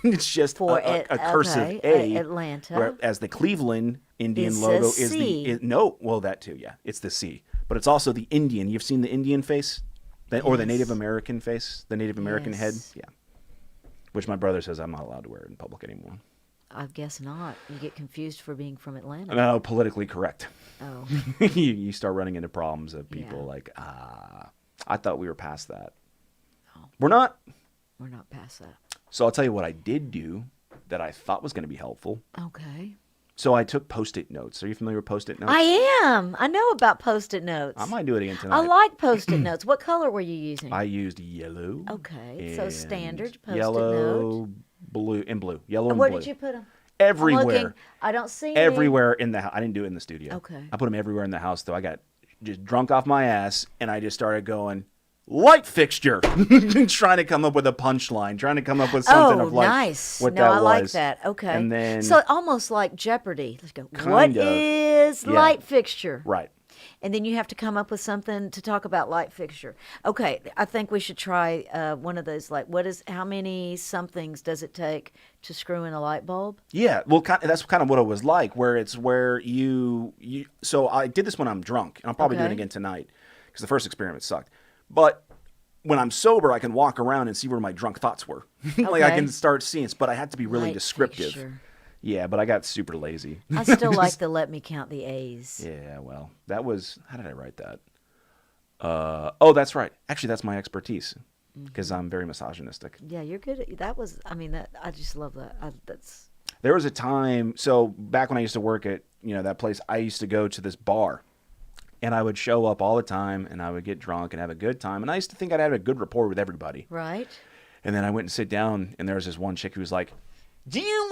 [SPEAKER 2] It's just
[SPEAKER 1] For
[SPEAKER 2] a cursive
[SPEAKER 1] okay,
[SPEAKER 2] A.
[SPEAKER 1] Atlanta.
[SPEAKER 2] Whereas the Cleveland Indian
[SPEAKER 1] Is a
[SPEAKER 2] logo is
[SPEAKER 1] C.
[SPEAKER 2] that too, yeah. It's the C. But it's also the Indian. You've seen the Indian face? Or the
[SPEAKER 1] Yes.
[SPEAKER 2] Native American face? The Native American head?
[SPEAKER 1] Yes.
[SPEAKER 2] Yeah. Which my brother says I'm not allowed to wear it in public anymore.
[SPEAKER 1] I guess not. You get confused for being from Atlanta.
[SPEAKER 2] No, politically correct.
[SPEAKER 1] Oh,
[SPEAKER 2] you start running into problems of people
[SPEAKER 1] Yeah.
[SPEAKER 2] like, I thought we were past that.
[SPEAKER 1] Oh.
[SPEAKER 2] We're not.
[SPEAKER 1] we're not past that.
[SPEAKER 2] So I'll tell you what I did do that I thought was going to be helpful.
[SPEAKER 1] Okay.
[SPEAKER 2] So I took Post-it notes. Are you familiar with Post-it notes?
[SPEAKER 1] I am. I know about Post-it notes.
[SPEAKER 2] I might do it again
[SPEAKER 1] I
[SPEAKER 2] tonight.
[SPEAKER 1] like Post-it notes. What color were you using?
[SPEAKER 2] I used yellow.
[SPEAKER 1] Okay, so
[SPEAKER 2] and
[SPEAKER 1] standard Post-it
[SPEAKER 2] yellow,
[SPEAKER 1] note.
[SPEAKER 2] blue, and blue. Yellow and
[SPEAKER 1] Where
[SPEAKER 2] blue.
[SPEAKER 1] did you put them?
[SPEAKER 2] Everywhere.
[SPEAKER 1] I don't see any.
[SPEAKER 2] Everywhere in the house. I didn't do it in the studio.
[SPEAKER 1] Okay.
[SPEAKER 2] I put them everywhere in the house, though. I got just drunk off my ass, and I just started going, light fixture. Trying to come up with a punchline. Trying to come up with something of like
[SPEAKER 1] nice.
[SPEAKER 2] what
[SPEAKER 1] No,
[SPEAKER 2] that
[SPEAKER 1] I
[SPEAKER 2] was.
[SPEAKER 1] like that. Okay.
[SPEAKER 2] And then...
[SPEAKER 1] So almost like Jeopardy. Let's go.
[SPEAKER 2] Kind
[SPEAKER 1] What
[SPEAKER 2] of.
[SPEAKER 1] is
[SPEAKER 2] Yeah.
[SPEAKER 1] light fixture?
[SPEAKER 2] Right.
[SPEAKER 1] And then you have to come up with something to talk about light fixture. Okay, I think we should try one of those. Like, how many somethings does it take to screw in a light bulb?
[SPEAKER 2] Yeah, well, that's kind of what it was like, where it's where you. So I did this when I'm drunk, and I'll probably do it
[SPEAKER 1] Okay.
[SPEAKER 2] again tonight, because the first experiment sucked. But when I'm sober, I can walk around and see where my drunk thoughts were. Like I
[SPEAKER 1] Okay.
[SPEAKER 2] can start seeing, but I had to be really
[SPEAKER 1] Light
[SPEAKER 2] descriptive.
[SPEAKER 1] fixture.
[SPEAKER 2] Yeah, but I got super lazy.
[SPEAKER 1] I still like the let me count the A's.
[SPEAKER 2] Yeah, well, that was, how did I write that? Oh, that's right. Actually, that's my expertise, because I'm very misogynistic.
[SPEAKER 1] Yeah, you're good. That was. I mean, I just love that. That's.
[SPEAKER 2] There was a time, so back when I used to work at, that place, I used to go to this bar, and I would show up all the time, and I would get drunk and have a good time, and I used to think I'd have a good rapport with everybody.
[SPEAKER 1] Right.
[SPEAKER 2] And then I went and sit down, and there was this one chick who was like, Do you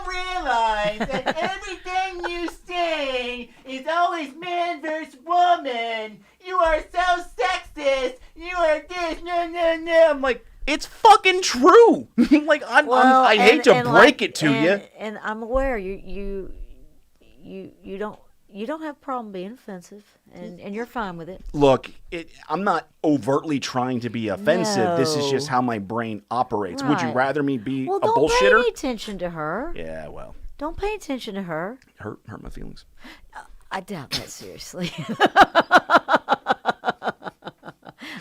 [SPEAKER 2] realize that everything you say is always man versus woman? You are so sexist. You are this. No. I'm like, it's fucking true. Like, I hate to break it to you.
[SPEAKER 1] And I'm aware you don't have a problem being offensive, and you're fine with it.
[SPEAKER 2] Look, I'm not overtly trying to be offensive. This is just
[SPEAKER 1] No.
[SPEAKER 2] how my brain operates. Would you
[SPEAKER 1] Right.
[SPEAKER 2] rather me be
[SPEAKER 1] Well,
[SPEAKER 2] a
[SPEAKER 1] don't pay
[SPEAKER 2] bullshitter?
[SPEAKER 1] any attention to her.
[SPEAKER 2] Yeah, well,
[SPEAKER 1] Don't pay attention to her.
[SPEAKER 2] hurt my feelings.
[SPEAKER 1] I doubt that seriously.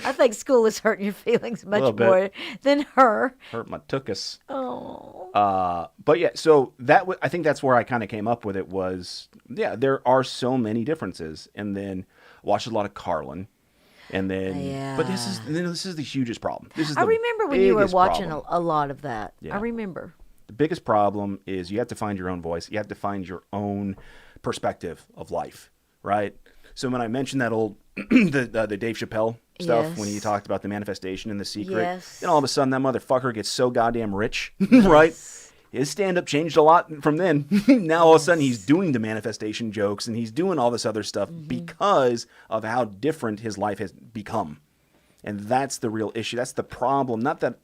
[SPEAKER 1] I think school is hurting your feelings much
[SPEAKER 2] Little bit.
[SPEAKER 1] more than her.
[SPEAKER 2] Hurt my tuchus.
[SPEAKER 1] Oh.
[SPEAKER 2] But yeah, so I think that's where I kind of came up with it was, yeah, there are so many differences. And then watched a lot of Carlin. And then, but this is the hugest problem. This is
[SPEAKER 1] I
[SPEAKER 2] the
[SPEAKER 1] remember when you were
[SPEAKER 2] biggest
[SPEAKER 1] watching
[SPEAKER 2] problem.
[SPEAKER 1] a lot of that.
[SPEAKER 2] Yeah.
[SPEAKER 1] I remember.
[SPEAKER 2] The biggest problem is you have to find your own voice. You have to find your own perspective of life, right? So when I mentioned that old, the Dave Chappelle stuff, when he
[SPEAKER 1] Yes.
[SPEAKER 2] talked about the manifestation and the secret,
[SPEAKER 1] Yes.
[SPEAKER 2] then all of a sudden that motherfucker gets so goddamn rich, right? His stand-up changed a lot from then. Now all of a sudden he's doing the manifestation jokes and he's doing all this other stuff because of how different his life has become. And that's the real issue. That's the problem. Not that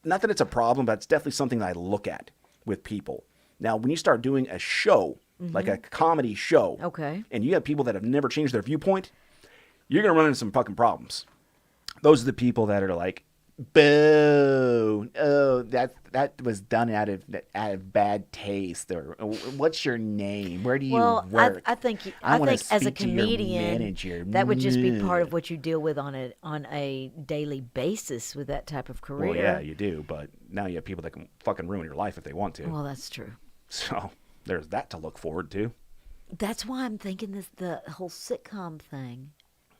[SPEAKER 2] it's a problem, but it's definitely something that I look at with people. Now, when you start doing a show, like a comedy show,
[SPEAKER 1] Okay.
[SPEAKER 2] and you have people that have never changed their viewpoint, you're going to run into some fucking problems. Those are the people that are like, boo, oh, that was done out of bad taste, or what's your name? Where do you work?
[SPEAKER 1] I think
[SPEAKER 2] wanna
[SPEAKER 1] as a
[SPEAKER 2] speak to your
[SPEAKER 1] comedian,
[SPEAKER 2] manager.
[SPEAKER 1] that would just be part of what you deal with on a daily basis with that type of career.
[SPEAKER 2] Well, yeah, you do, but now you have people that can fucking ruin your life if they want to.
[SPEAKER 1] Well, that's true.
[SPEAKER 2] So there's that to look forward to.
[SPEAKER 1] That's why I'm thinking the whole sitcom thing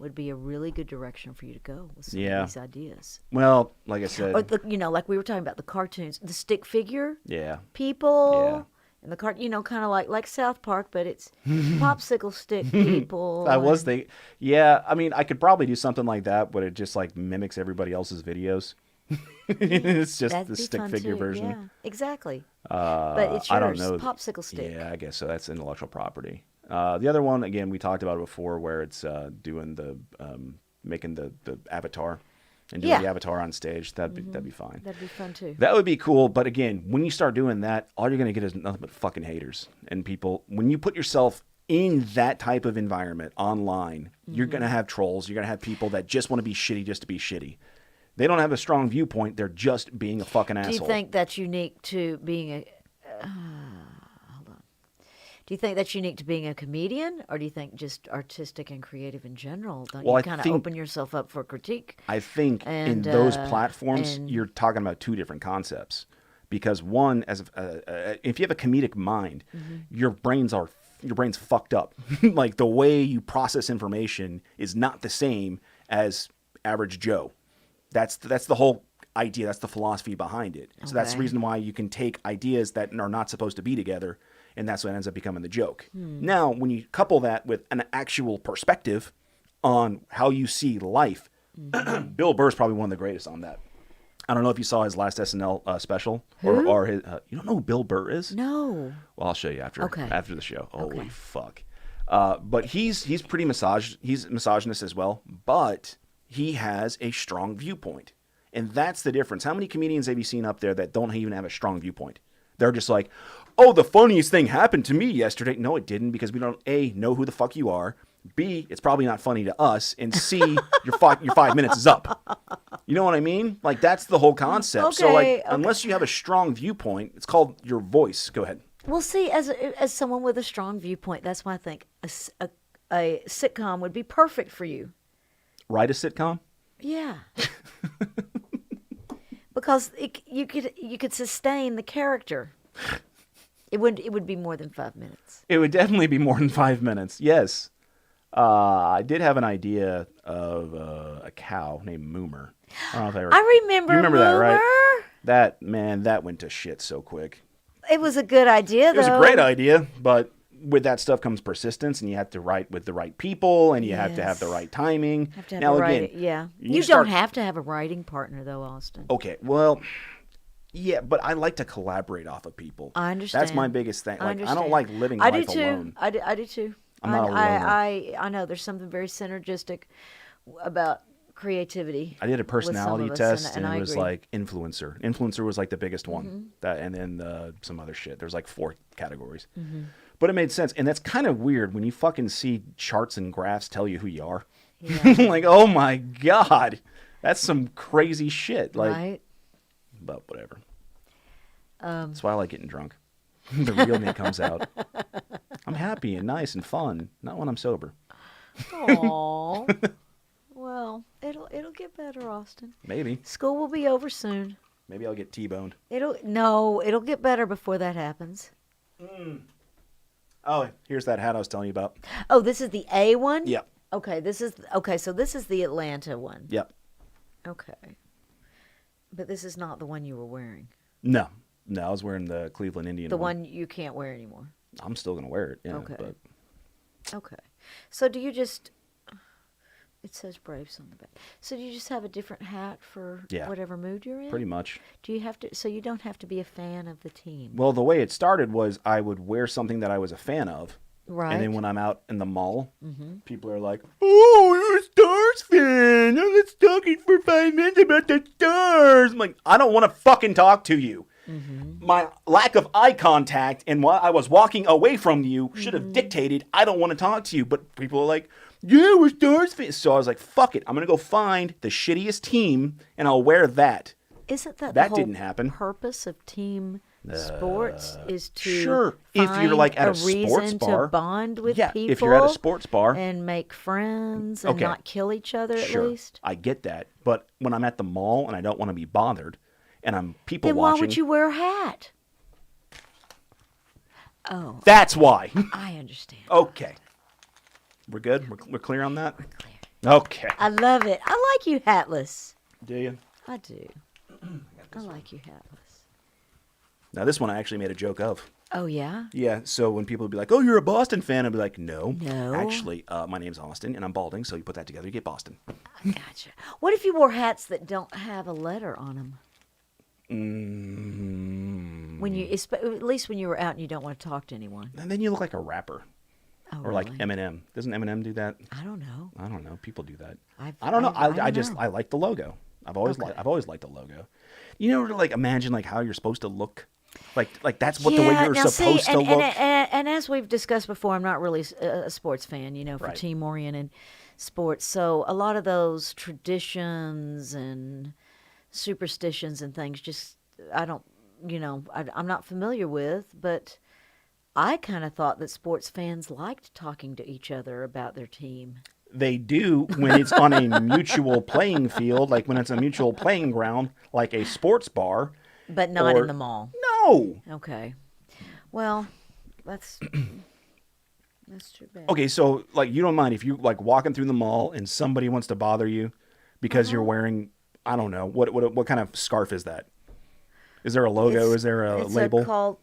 [SPEAKER 1] would be a really good direction for you to go with some
[SPEAKER 2] Yeah.
[SPEAKER 1] of these ideas.
[SPEAKER 2] Well, like I said,
[SPEAKER 1] Or like we were talking about the cartoons, the stick figure
[SPEAKER 2] yeah.
[SPEAKER 1] people,
[SPEAKER 2] Yeah.
[SPEAKER 1] and the kind of like South Park, but it's popsicle stick people.
[SPEAKER 2] I was
[SPEAKER 1] and-
[SPEAKER 2] thinking, yeah, I mean, I could probably do something like that, but it just like mimics everybody else's videos. It's just
[SPEAKER 1] That'd
[SPEAKER 2] the
[SPEAKER 1] be
[SPEAKER 2] stick
[SPEAKER 1] fun
[SPEAKER 2] figure
[SPEAKER 1] too.
[SPEAKER 2] version.
[SPEAKER 1] Yeah, exactly. But it's
[SPEAKER 2] I don't
[SPEAKER 1] yours,
[SPEAKER 2] know.
[SPEAKER 1] popsicle stick.
[SPEAKER 2] Yeah, I guess so. That's intellectual property. The other one, again, we talked about it before, where it's doing the making the avatar and doing
[SPEAKER 1] Yeah.
[SPEAKER 2] the avatar on stage. That'd be fine.
[SPEAKER 1] That'd be fun too.
[SPEAKER 2] That would be cool, but again, when you start doing that, all you're going to get is nothing but fucking haters and people. When you put yourself in that type of environment online, you're going to have trolls. You're going to have people that just want to be shitty just to be shitty. They don't have a strong viewpoint. They're just being a fucking
[SPEAKER 1] Do
[SPEAKER 2] asshole.
[SPEAKER 1] you think that's unique to being a? Hold on. Do you think that's unique to being a comedian, or do you think just artistic and creative in general? Don't
[SPEAKER 2] Well,
[SPEAKER 1] you
[SPEAKER 2] I
[SPEAKER 1] kind of
[SPEAKER 2] think-
[SPEAKER 1] open yourself up for critique?
[SPEAKER 2] I think in
[SPEAKER 1] And,
[SPEAKER 2] those platforms,
[SPEAKER 1] and-
[SPEAKER 2] you're talking about two different concepts. Because one, if you have a comedic mind, your brain's fucked up. Like the way you process information is not the same as average Joe. That's the whole idea. That's the philosophy behind it. So that's the
[SPEAKER 1] Okay.
[SPEAKER 2] reason why you can take ideas that are not supposed to be together, and that's what ends up becoming the joke. Now, when you couple that with an actual perspective on how you see life, Bill Burr's probably one of the greatest on that. I don't know if you saw his last SNL special or his. You don't know who Bill Burr is?
[SPEAKER 1] No.
[SPEAKER 2] Well, I'll show you after
[SPEAKER 1] Okay.
[SPEAKER 2] after the show. Holy
[SPEAKER 1] Okay.
[SPEAKER 2] fuck! But he's pretty he's misogynist as well, but he has a strong viewpoint, and that's the difference. How many comedians have you seen up there that don't even have a strong viewpoint? They're just like, oh, the funniest thing happened to me yesterday. No, it didn't, because we don't A, know who the fuck you are. B, it's probably not funny to us. And C, your 5 minutes is up. You know what I mean? Like, that's the whole concept. So, like,
[SPEAKER 1] Okay.
[SPEAKER 2] unless you have a strong viewpoint, it's called your voice. Go ahead.
[SPEAKER 1] Well, see, as someone with a strong viewpoint, that's why I think a sitcom would be perfect for you.
[SPEAKER 2] Write a sitcom?
[SPEAKER 1] Yeah. Because you could sustain the character. It would be more than 5 minutes.
[SPEAKER 2] It would definitely be more than 5 minutes. Yes. I did have an idea of a cow named Moomer. I don't know if I ever.
[SPEAKER 1] I remember.
[SPEAKER 2] You remember that, right?
[SPEAKER 1] Moomer.
[SPEAKER 2] That went to shit so quick.
[SPEAKER 1] It was a good idea, though.
[SPEAKER 2] It was a great idea, but with that stuff comes persistence, and you have to write with the right people, and you have to have the
[SPEAKER 1] Yes.
[SPEAKER 2] right timing.
[SPEAKER 1] Have to have
[SPEAKER 2] Now
[SPEAKER 1] a
[SPEAKER 2] again,
[SPEAKER 1] writing, yeah.
[SPEAKER 2] you
[SPEAKER 1] You
[SPEAKER 2] start-
[SPEAKER 1] don't have to have a writing partner, though, Austin.
[SPEAKER 2] Okay, well, yeah, but I like to collaborate off of people.
[SPEAKER 1] I understand.
[SPEAKER 2] That's my biggest thing. Like, I
[SPEAKER 1] understand.
[SPEAKER 2] don't like living
[SPEAKER 1] I
[SPEAKER 2] life
[SPEAKER 1] do too.
[SPEAKER 2] alone.
[SPEAKER 1] I do too.
[SPEAKER 2] I'm not a loner.
[SPEAKER 1] I know there's something very synergistic about creativity.
[SPEAKER 2] I did a personality
[SPEAKER 1] with some of us,
[SPEAKER 2] test,
[SPEAKER 1] and
[SPEAKER 2] and
[SPEAKER 1] I
[SPEAKER 2] it was
[SPEAKER 1] agree.
[SPEAKER 2] like influencer. Influencer was like the biggest one.
[SPEAKER 1] Mm-hmm.
[SPEAKER 2] That, and then some other shit. There's like 4 categories.
[SPEAKER 1] Mm-hmm.
[SPEAKER 2] But it made sense, and that's kind of weird when you fucking see charts and graphs tell you who you are.
[SPEAKER 1] Yeah.
[SPEAKER 2] Like, oh my god, that's some crazy shit. Like,
[SPEAKER 1] Right?
[SPEAKER 2] but whatever. That's why I like getting drunk. The real me comes out. I'm happy and nice and fun, not when I'm sober.
[SPEAKER 1] Aw. Well, it'll get better, Austin.
[SPEAKER 2] Maybe.
[SPEAKER 1] School will be over soon.
[SPEAKER 2] Maybe I'll get T-boned.
[SPEAKER 1] It'll get better before that happens.
[SPEAKER 2] Oh, here's that hat I was telling you about.
[SPEAKER 1] Oh, this is the A one?
[SPEAKER 2] Yep.
[SPEAKER 1] Okay, so this is the Atlanta one.
[SPEAKER 2] Yep.
[SPEAKER 1] Okay. But this is not the one you were wearing.
[SPEAKER 2] No, I was wearing the Cleveland Indian
[SPEAKER 1] The one you can't wear anymore.
[SPEAKER 2] I'm still gonna wear it. Yeah,
[SPEAKER 1] Okay.
[SPEAKER 2] but
[SPEAKER 1] Okay. So do you just it says Braves on the back. So do you just have a different hat for
[SPEAKER 2] Yeah.
[SPEAKER 1] whatever mood you're in?
[SPEAKER 2] pretty much.
[SPEAKER 1] Do you have to so you don't have to be a fan of the team?
[SPEAKER 2] Well, the way it started was I would wear something that I was a fan of.
[SPEAKER 1] Right.
[SPEAKER 2] And then when I'm out in the mall, people are like, "Oh, you're a Stars fan. Now let's talk for 5 minutes about the Stars." I'm like, I don't want to fucking talk to you. My lack of eye contact and while I was walking away from you should have dictated I don't want to talk to you. But people are like, "Yeah, we're Stars fans." So I was like, "Fuck it. I'm gonna go find the shittiest team and I'll wear that."
[SPEAKER 1] Isn't that
[SPEAKER 2] That
[SPEAKER 1] the whole
[SPEAKER 2] didn't happen.
[SPEAKER 1] purpose of team sports is to
[SPEAKER 2] Sure. If you're,
[SPEAKER 1] find
[SPEAKER 2] like, at a
[SPEAKER 1] reason
[SPEAKER 2] sports bar.
[SPEAKER 1] to bond with
[SPEAKER 2] Yeah,
[SPEAKER 1] people
[SPEAKER 2] if you're at a sports bar.
[SPEAKER 1] and make friends and
[SPEAKER 2] Okay.
[SPEAKER 1] not kill each other at
[SPEAKER 2] Sure,
[SPEAKER 1] least.
[SPEAKER 2] I get that. But when I'm at the mall and I don't want to be bothered, and I'm people
[SPEAKER 1] Then
[SPEAKER 2] watching,
[SPEAKER 1] why would you wear a hat? Oh,
[SPEAKER 2] that's why.
[SPEAKER 1] I understand.
[SPEAKER 2] Okay, we're good. We're clear on that.
[SPEAKER 1] Clear.
[SPEAKER 2] Okay.
[SPEAKER 1] I love it. I like you hatless.
[SPEAKER 2] Do you?
[SPEAKER 1] I do. I like you hatless.
[SPEAKER 2] Now this one I actually made a joke of.
[SPEAKER 1] Oh yeah.
[SPEAKER 2] Yeah. So when people would be like, "Oh, you're a Boston fan," I'd be like, "No,
[SPEAKER 1] No.
[SPEAKER 2] Actually, my name's Austin, and I'm balding. So you put that together, you get Boston."
[SPEAKER 1] I gotcha. What if you wore hats that don't have a letter on them? When you, at least when you were out and you don't want to talk to anyone.
[SPEAKER 2] And then you look like a rapper,
[SPEAKER 1] Oh,
[SPEAKER 2] or like
[SPEAKER 1] really?
[SPEAKER 2] Eminem. Doesn't Eminem do that?
[SPEAKER 1] I don't know.
[SPEAKER 2] I don't know. People do that.
[SPEAKER 1] I've-
[SPEAKER 2] I don't know.
[SPEAKER 1] I've- I
[SPEAKER 2] I
[SPEAKER 1] don't
[SPEAKER 2] just
[SPEAKER 1] know.
[SPEAKER 2] I like the logo. I've always
[SPEAKER 1] Okay.
[SPEAKER 2] liked the logo. You know, like imagine like how you're supposed to look, like that's what the way you're
[SPEAKER 1] now
[SPEAKER 2] supposed
[SPEAKER 1] see,
[SPEAKER 2] to
[SPEAKER 1] and,
[SPEAKER 2] look.
[SPEAKER 1] And as we've discussed before, I'm not really a sports fan, for
[SPEAKER 2] Right.
[SPEAKER 1] team-oriented sports. So a lot of those traditions and superstitions and things, just I don't, I'm not familiar with. But I kind of thought that sports fans liked talking to each other about their team.
[SPEAKER 2] They do when it's on a mutual playing field, like when it's a mutual playing ground, like a sports bar.
[SPEAKER 1] But not
[SPEAKER 2] Or-
[SPEAKER 1] in the mall.
[SPEAKER 2] No.
[SPEAKER 1] Okay. Well, that's too bad.
[SPEAKER 2] Okay, so like you don't mind if you like walking through the mall and somebody wants to bother you because
[SPEAKER 1] Uh-huh.
[SPEAKER 2] you're wearing I don't know. What kind of scarf is that? Is there a logo? Is there a
[SPEAKER 1] it's
[SPEAKER 2] label?
[SPEAKER 1] called,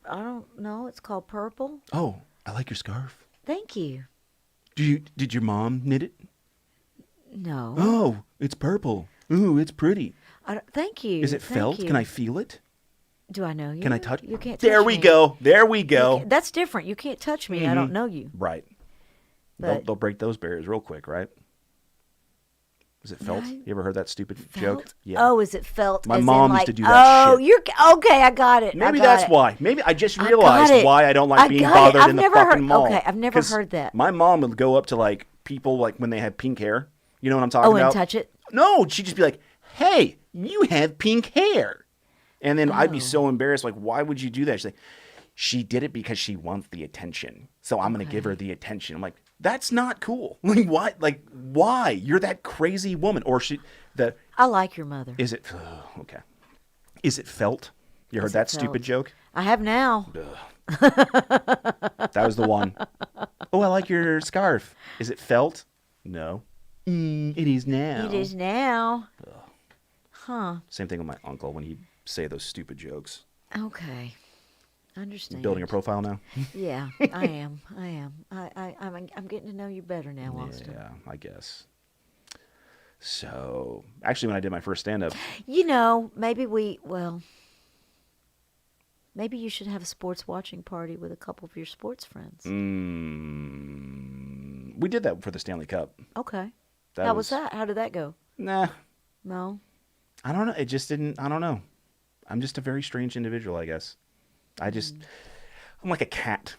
[SPEAKER 1] I don't know. It's called purple.
[SPEAKER 2] Oh, I like your scarf.
[SPEAKER 1] Thank you.
[SPEAKER 2] Did your mom knit it?
[SPEAKER 1] No.
[SPEAKER 2] Oh, it's purple. Ooh, it's pretty.
[SPEAKER 1] Thank you.
[SPEAKER 2] Is it
[SPEAKER 1] Thank
[SPEAKER 2] felt?
[SPEAKER 1] you.
[SPEAKER 2] Can I feel it?
[SPEAKER 1] Do I know you?
[SPEAKER 2] Can I touch?
[SPEAKER 1] You can't.
[SPEAKER 2] There
[SPEAKER 1] touch
[SPEAKER 2] we
[SPEAKER 1] me.
[SPEAKER 2] go. There we go.
[SPEAKER 1] That's different. You can't touch me. I don't know you.
[SPEAKER 2] Right.
[SPEAKER 1] But
[SPEAKER 2] They'll break those barriers real quick, right? Is it felt?
[SPEAKER 1] Right.
[SPEAKER 2] You ever heard that stupid joke?
[SPEAKER 1] Felt?
[SPEAKER 2] Yeah.
[SPEAKER 1] Oh, is it felt?
[SPEAKER 2] My
[SPEAKER 1] as in,
[SPEAKER 2] mom used
[SPEAKER 1] like,
[SPEAKER 2] to do that
[SPEAKER 1] Oh,
[SPEAKER 2] shit.
[SPEAKER 1] you're okay. I got it.
[SPEAKER 2] Maybe
[SPEAKER 1] I got
[SPEAKER 2] that's
[SPEAKER 1] it.
[SPEAKER 2] why. Maybe I just
[SPEAKER 1] I got
[SPEAKER 2] realized
[SPEAKER 1] it.
[SPEAKER 2] why I don't like
[SPEAKER 1] I
[SPEAKER 2] being
[SPEAKER 1] got it.
[SPEAKER 2] bothered
[SPEAKER 1] I've
[SPEAKER 2] in the
[SPEAKER 1] never
[SPEAKER 2] fucking
[SPEAKER 1] heard-
[SPEAKER 2] mall.
[SPEAKER 1] okay, I've never
[SPEAKER 2] 'Cause
[SPEAKER 1] heard that.
[SPEAKER 2] My mom would go up to like people like when they had pink hair. You know what I'm talking about?
[SPEAKER 1] And touch it.
[SPEAKER 2] No, she'd just be like, "Hey, you have pink hair," and then I'd be
[SPEAKER 1] Oh.
[SPEAKER 2] so embarrassed. Like, why would you do that? She's like, "She did it because she wants the attention, so I'm gonna give her the attention." I'm like, "That's not cool. Like, why? Like, why? You're that crazy woman." Or
[SPEAKER 1] I like your mother.
[SPEAKER 2] is it? Okay. Is it felt? You heard
[SPEAKER 1] Is it
[SPEAKER 2] that stupid
[SPEAKER 1] felt?
[SPEAKER 2] joke?
[SPEAKER 1] I have now.
[SPEAKER 2] That was the one. Oh, I like your scarf. Is it felt? No. It is now.
[SPEAKER 1] It is now. Huh.
[SPEAKER 2] Same thing with my uncle when he'd say those stupid jokes.
[SPEAKER 1] Okay. I understand.
[SPEAKER 2] Building a profile now?
[SPEAKER 1] Yeah, I am. I'm getting to know you better now, Austin.
[SPEAKER 2] Yeah, I guess. So, actually, when I did my first stand-up,
[SPEAKER 1] You know, maybe you should have a sports watching party with a couple of your sports friends.
[SPEAKER 2] we did that for the Stanley Cup.
[SPEAKER 1] Okay.
[SPEAKER 2] That
[SPEAKER 1] How was that? How did that go?
[SPEAKER 2] Nah,
[SPEAKER 1] No.
[SPEAKER 2] I don't know. It just didn't. I don't know. I'm just a very strange individual, I guess. I'm like a cat.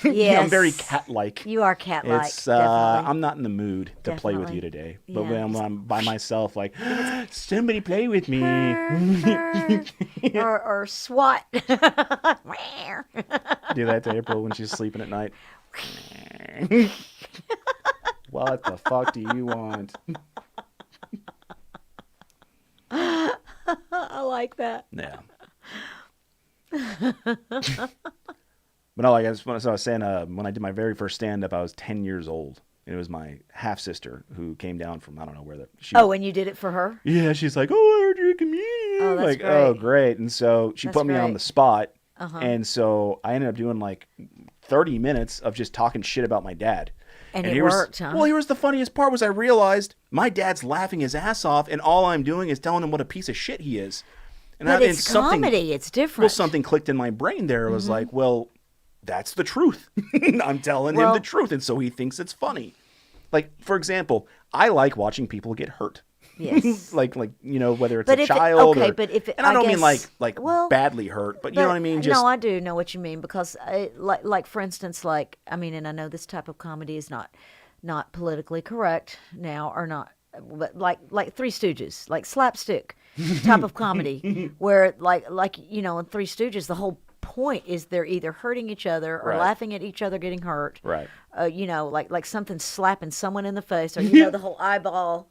[SPEAKER 1] Yes.
[SPEAKER 2] I'm very cat-like.
[SPEAKER 1] You are cat-like.
[SPEAKER 2] It's
[SPEAKER 1] definitely.
[SPEAKER 2] I'm not in the mood to play with you
[SPEAKER 1] Definitely.
[SPEAKER 2] today. But
[SPEAKER 1] Yeah.
[SPEAKER 2] when I'm by myself, like somebody play with me.
[SPEAKER 1] or SWAT.
[SPEAKER 2] Do that to April when she's sleeping at night. What the fuck do you want?
[SPEAKER 1] I like that.
[SPEAKER 2] Yeah. But no, like I was saying, when I did my very first stand-up, I was 10 years old. And it was my half-sister who came down from, I don't know where she
[SPEAKER 1] Oh, and you did it for her?
[SPEAKER 2] Yeah, she's like, "Oh, I heard you're a comedian."
[SPEAKER 1] Oh, that's
[SPEAKER 2] like,
[SPEAKER 1] great.
[SPEAKER 2] "Oh, great." And so she
[SPEAKER 1] That's
[SPEAKER 2] put me on
[SPEAKER 1] great.
[SPEAKER 2] the spot.
[SPEAKER 1] Uh-huh.
[SPEAKER 2] And so I ended up doing like 30 minutes of just talking shit about my dad.
[SPEAKER 1] And it
[SPEAKER 2] here's-
[SPEAKER 1] worked, huh?
[SPEAKER 2] Well, here's the funniest part was I realized my dad's laughing his ass off, and all I'm doing is telling him what a piece of shit he is. And
[SPEAKER 1] But
[SPEAKER 2] and
[SPEAKER 1] it's comedy. It's different.
[SPEAKER 2] Well, something clicked in my brain there. It was like, well, that's the truth. I'm telling him
[SPEAKER 1] Well-
[SPEAKER 2] the truth, and so he thinks it's funny. Like, for example, I like watching people get hurt.
[SPEAKER 1] Yes.
[SPEAKER 2] like whether it's
[SPEAKER 1] But
[SPEAKER 2] a
[SPEAKER 1] if it-
[SPEAKER 2] child
[SPEAKER 1] okay,
[SPEAKER 2] or,
[SPEAKER 1] but if it-
[SPEAKER 2] and I
[SPEAKER 1] I
[SPEAKER 2] don't mean
[SPEAKER 1] guess-
[SPEAKER 2] like
[SPEAKER 1] well,
[SPEAKER 2] badly hurt, but you know what I mean. Just
[SPEAKER 1] No, I do know what you mean because, like for instance, and I know this type of comedy is not politically correct now, or not, but like Three Stooges, like slapstick type of comedy, where in Three Stooges, the whole point is they're either hurting each other or
[SPEAKER 2] Right.
[SPEAKER 1] laughing at each other getting hurt.
[SPEAKER 2] Right.
[SPEAKER 1] Like something slapping someone in the face, or the whole eyeball,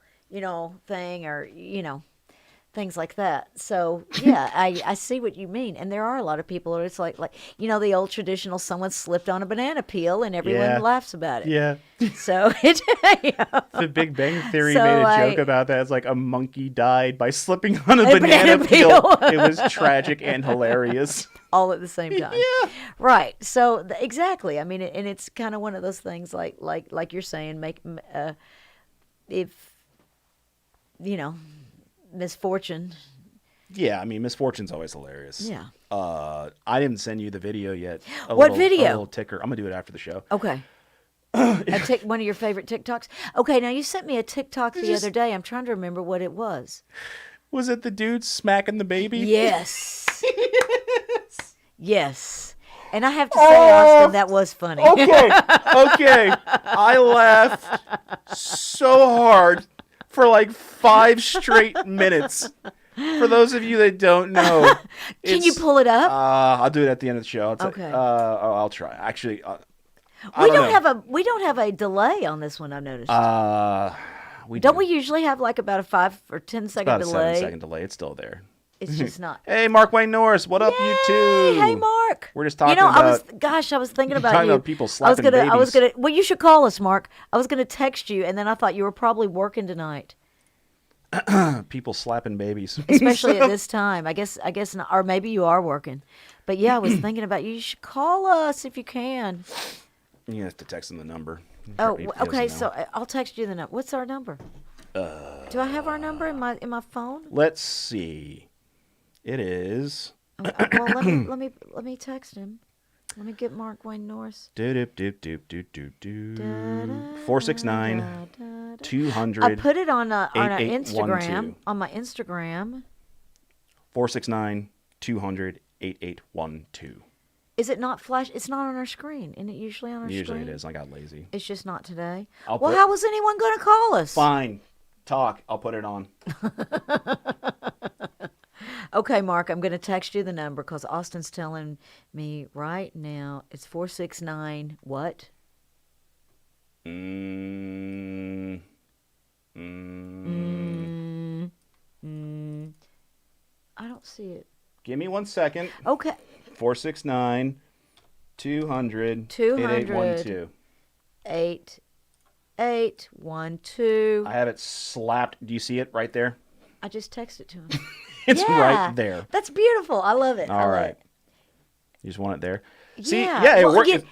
[SPEAKER 1] thing, or things like that. So yeah, I see what you mean, and there are a lot of people who it's like the old traditional someone slipped on a banana peel and everyone
[SPEAKER 2] Yeah.
[SPEAKER 1] laughs about it.
[SPEAKER 2] Yeah.
[SPEAKER 1] So it,
[SPEAKER 2] The Big Bang Theory
[SPEAKER 1] So
[SPEAKER 2] made a
[SPEAKER 1] I-
[SPEAKER 2] joke about that. It's like a monkey died by slipping on a
[SPEAKER 1] A
[SPEAKER 2] banana
[SPEAKER 1] banana
[SPEAKER 2] peel.
[SPEAKER 1] peel.
[SPEAKER 2] It was tragic and hilarious.
[SPEAKER 1] all at the same time.
[SPEAKER 2] Yeah.
[SPEAKER 1] Right. So exactly. I mean, and it's kind of one of those things like you're saying, if misfortune.
[SPEAKER 2] Yeah, I mean, misfortune's always hilarious.
[SPEAKER 1] Yeah.
[SPEAKER 2] I didn't send you the video yet.
[SPEAKER 1] What video?
[SPEAKER 2] A little ticker. I'm gonna do it after the show.
[SPEAKER 1] Okay. One of your favorite TikToks. Okay, now you sent me a TikTok the other day. I'm trying to remember what it was.
[SPEAKER 2] Was it the dude smacking the baby?
[SPEAKER 1] Yes. Yes. And I have to say, Austin, that was funny.
[SPEAKER 2] Okay. I laughed so hard for like 5 straight minutes. For those of you that don't know,
[SPEAKER 1] Can you pull it up?
[SPEAKER 2] I'll do it at the end of the show.
[SPEAKER 1] Okay.
[SPEAKER 2] I'll try. Actually,
[SPEAKER 1] we don't have a delay on this one. I've noticed.
[SPEAKER 2] we
[SPEAKER 1] Don't we usually have like about a 5 or 10 second
[SPEAKER 2] about a
[SPEAKER 1] delay?
[SPEAKER 2] 7-second delay. It's still there.
[SPEAKER 1] It's just not.
[SPEAKER 2] Hey, Mark Wayne Norris, what up, you two?
[SPEAKER 1] Hey, Mark.
[SPEAKER 2] We're just talking
[SPEAKER 1] I was
[SPEAKER 2] about-
[SPEAKER 1] thinking about
[SPEAKER 2] talking
[SPEAKER 1] you.
[SPEAKER 2] about people
[SPEAKER 1] I was
[SPEAKER 2] slapping
[SPEAKER 1] gonna.
[SPEAKER 2] babies.
[SPEAKER 1] Well, you should call us, Mark. I was gonna text you, and then I thought you were probably working tonight.
[SPEAKER 2] People slapping babies.
[SPEAKER 1] Especially at this time. I guess not, or maybe you are working. But yeah, I was thinking about you. You should call us if you can.
[SPEAKER 2] You have to text them the number.
[SPEAKER 1] Oh,
[SPEAKER 2] He
[SPEAKER 1] okay.
[SPEAKER 2] doesn't
[SPEAKER 1] So
[SPEAKER 2] know.
[SPEAKER 1] I'll text you the number. What's our number? Do I have our number in my phone?
[SPEAKER 2] Let's see. It is.
[SPEAKER 1] Well, let me text him. Let me get Mark Wayne Norris.
[SPEAKER 2] Doop doop doop doop doop doop. 469 200.
[SPEAKER 1] I put it on our
[SPEAKER 2] 8812.
[SPEAKER 1] Instagram. On my Instagram.
[SPEAKER 2] 469 200 8812.
[SPEAKER 1] Is it not flash? It's not on our screen. Isn't it usually on our screen?
[SPEAKER 2] Usually it is. I got lazy.
[SPEAKER 1] It's just not today.
[SPEAKER 2] I'll
[SPEAKER 1] Well,
[SPEAKER 2] put-
[SPEAKER 1] how was anyone going to call us?
[SPEAKER 2] Fine. Talk. I'll put it on.
[SPEAKER 1] Okay, Mark, I'm going to text you the number because Austin's telling me right now it's 469 what? I don't see it.
[SPEAKER 2] Give me 1 second.
[SPEAKER 1] Okay.
[SPEAKER 2] 469 200
[SPEAKER 1] 200.
[SPEAKER 2] 8812.
[SPEAKER 1] 8812.
[SPEAKER 2] I have it slapped. Do you see it right there?
[SPEAKER 1] I just texted to him.
[SPEAKER 2] It's
[SPEAKER 1] Yeah.
[SPEAKER 2] right there.
[SPEAKER 1] That's beautiful. I love it. I
[SPEAKER 2] All
[SPEAKER 1] love
[SPEAKER 2] right.
[SPEAKER 1] it.
[SPEAKER 2] You just want it there? See,
[SPEAKER 1] Yeah.
[SPEAKER 2] yeah, it
[SPEAKER 1] Well,
[SPEAKER 2] worked.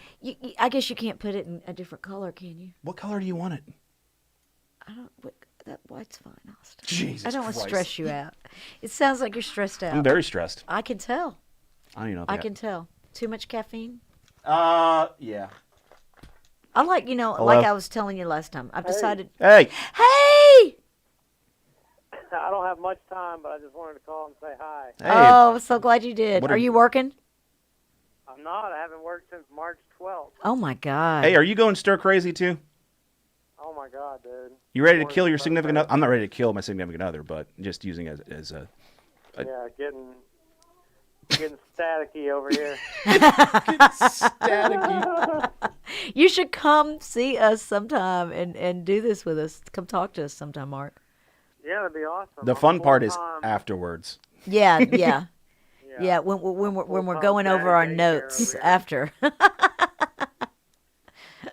[SPEAKER 1] I guess you can't put it in a different color, can you?
[SPEAKER 2] What color do you want it?
[SPEAKER 1] I don't. That white's fine, Austin.
[SPEAKER 2] Jesus
[SPEAKER 1] I don't want to
[SPEAKER 2] Christ.
[SPEAKER 1] stress you out. It sounds like you're stressed out.
[SPEAKER 2] I'm very stressed.
[SPEAKER 1] I can tell.
[SPEAKER 2] I don't even know. If
[SPEAKER 1] I
[SPEAKER 2] they
[SPEAKER 1] can tell. Too much caffeine.
[SPEAKER 2] Yeah.
[SPEAKER 1] I like
[SPEAKER 2] Hello?
[SPEAKER 1] like I was telling you last time. I've decided.
[SPEAKER 2] Hey.
[SPEAKER 1] Hey!
[SPEAKER 3] I don't have much time, but I just wanted to call and say hi.
[SPEAKER 2] Hey.
[SPEAKER 1] Oh, so glad you did.
[SPEAKER 2] What
[SPEAKER 1] Are
[SPEAKER 2] are-
[SPEAKER 1] you working?
[SPEAKER 3] I'm not. I haven't worked since March 12th.
[SPEAKER 1] Oh my God.
[SPEAKER 2] Hey, are you going stir crazy too?
[SPEAKER 3] Oh my God, dude.
[SPEAKER 2] You ready to
[SPEAKER 3] Morning,
[SPEAKER 2] kill your
[SPEAKER 3] brother.
[SPEAKER 2] significant other? I'm not ready to kill my significant other, but just using it as a.
[SPEAKER 3] Yeah, getting staticky over here.
[SPEAKER 1] You should come see us sometime and do this with us. Come talk to us sometime, Mark.
[SPEAKER 3] Yeah, that'd be awesome.
[SPEAKER 2] The
[SPEAKER 3] I'm
[SPEAKER 2] fun part is
[SPEAKER 3] full-time-
[SPEAKER 2] afterwards.
[SPEAKER 1] Yeah, yeah.
[SPEAKER 3] Yeah.
[SPEAKER 1] Yeah, when we're
[SPEAKER 3] Full-time
[SPEAKER 1] going over our
[SPEAKER 3] daycare
[SPEAKER 1] notes
[SPEAKER 3] over here.
[SPEAKER 1] after.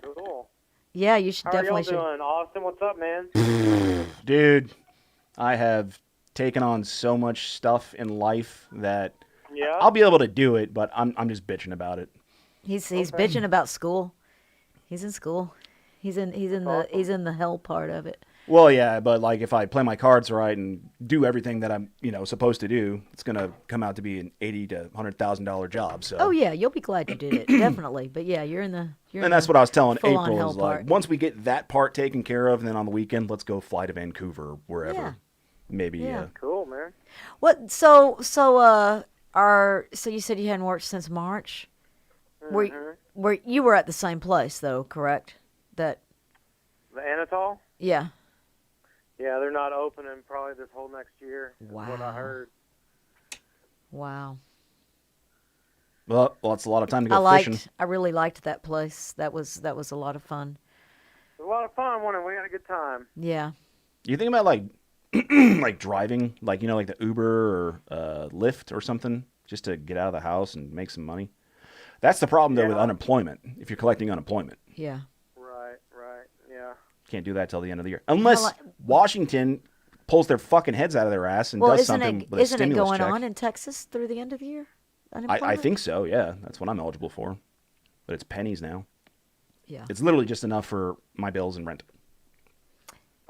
[SPEAKER 3] Cool.
[SPEAKER 1] Yeah, you should
[SPEAKER 3] How are y'all
[SPEAKER 1] definitely should.
[SPEAKER 3] doing? Austin, what's up, man?
[SPEAKER 2] Dude, I have taken on so much stuff in life that
[SPEAKER 3] Yeah.
[SPEAKER 2] I'll be able to do it, but I'm just bitching about it.
[SPEAKER 1] He's
[SPEAKER 3] Okay.
[SPEAKER 1] bitching about school. He's in school. He's in
[SPEAKER 3] awesome.
[SPEAKER 1] the hell part of it.
[SPEAKER 2] Well, yeah, but like if I play my cards right and do everything that I'm, supposed to do, it's gonna come out to be an $80,000 to $100,000 job. So.
[SPEAKER 1] Oh yeah, you'll be glad you did it, definitely. But yeah, you're in the.
[SPEAKER 2] And that's what I was telling
[SPEAKER 1] full-on
[SPEAKER 2] April
[SPEAKER 1] hell
[SPEAKER 2] is like,
[SPEAKER 1] part.
[SPEAKER 2] once we get that part taken care of, and then on the weekend, let's go fly to Vancouver, wherever.
[SPEAKER 1] Yeah.
[SPEAKER 2] Maybe.
[SPEAKER 1] Yeah.
[SPEAKER 3] Cool, man.
[SPEAKER 1] What? So you said you hadn't worked since March. Were you were at the same place though, correct? That
[SPEAKER 3] The Anatol?
[SPEAKER 1] yeah.
[SPEAKER 3] Yeah, they're not opening probably this whole next year. Is what
[SPEAKER 1] Wow.
[SPEAKER 3] I heard.
[SPEAKER 1] Wow.
[SPEAKER 2] Well, it's a lot of time to go fishing.
[SPEAKER 1] I really liked that place. That was a lot of fun.
[SPEAKER 3] It was a lot of fun, wasn't it? We had a good time.
[SPEAKER 1] Yeah.
[SPEAKER 2] You think about like, like driving, like like the Uber or Lyft or something, just to get out of the house and make some money. That's the problem though with
[SPEAKER 3] Yeah.
[SPEAKER 2] unemployment. If you're collecting unemployment,
[SPEAKER 1] Yeah.
[SPEAKER 3] Right, yeah.
[SPEAKER 2] can't do that till the end of the year, unless
[SPEAKER 1] like-
[SPEAKER 2] Washington pulls their fucking heads out of their ass and
[SPEAKER 1] Well,
[SPEAKER 2] does
[SPEAKER 1] isn't
[SPEAKER 2] something
[SPEAKER 1] it
[SPEAKER 2] with a
[SPEAKER 1] isn't it
[SPEAKER 2] stimulus
[SPEAKER 1] going
[SPEAKER 2] check.
[SPEAKER 1] on in Texas through the end of the year?
[SPEAKER 2] I
[SPEAKER 1] Unemployment?
[SPEAKER 2] think so. Yeah, that's what I'm eligible for, but it's pennies now.
[SPEAKER 1] Yeah.
[SPEAKER 2] It's literally just enough for my bills and rent.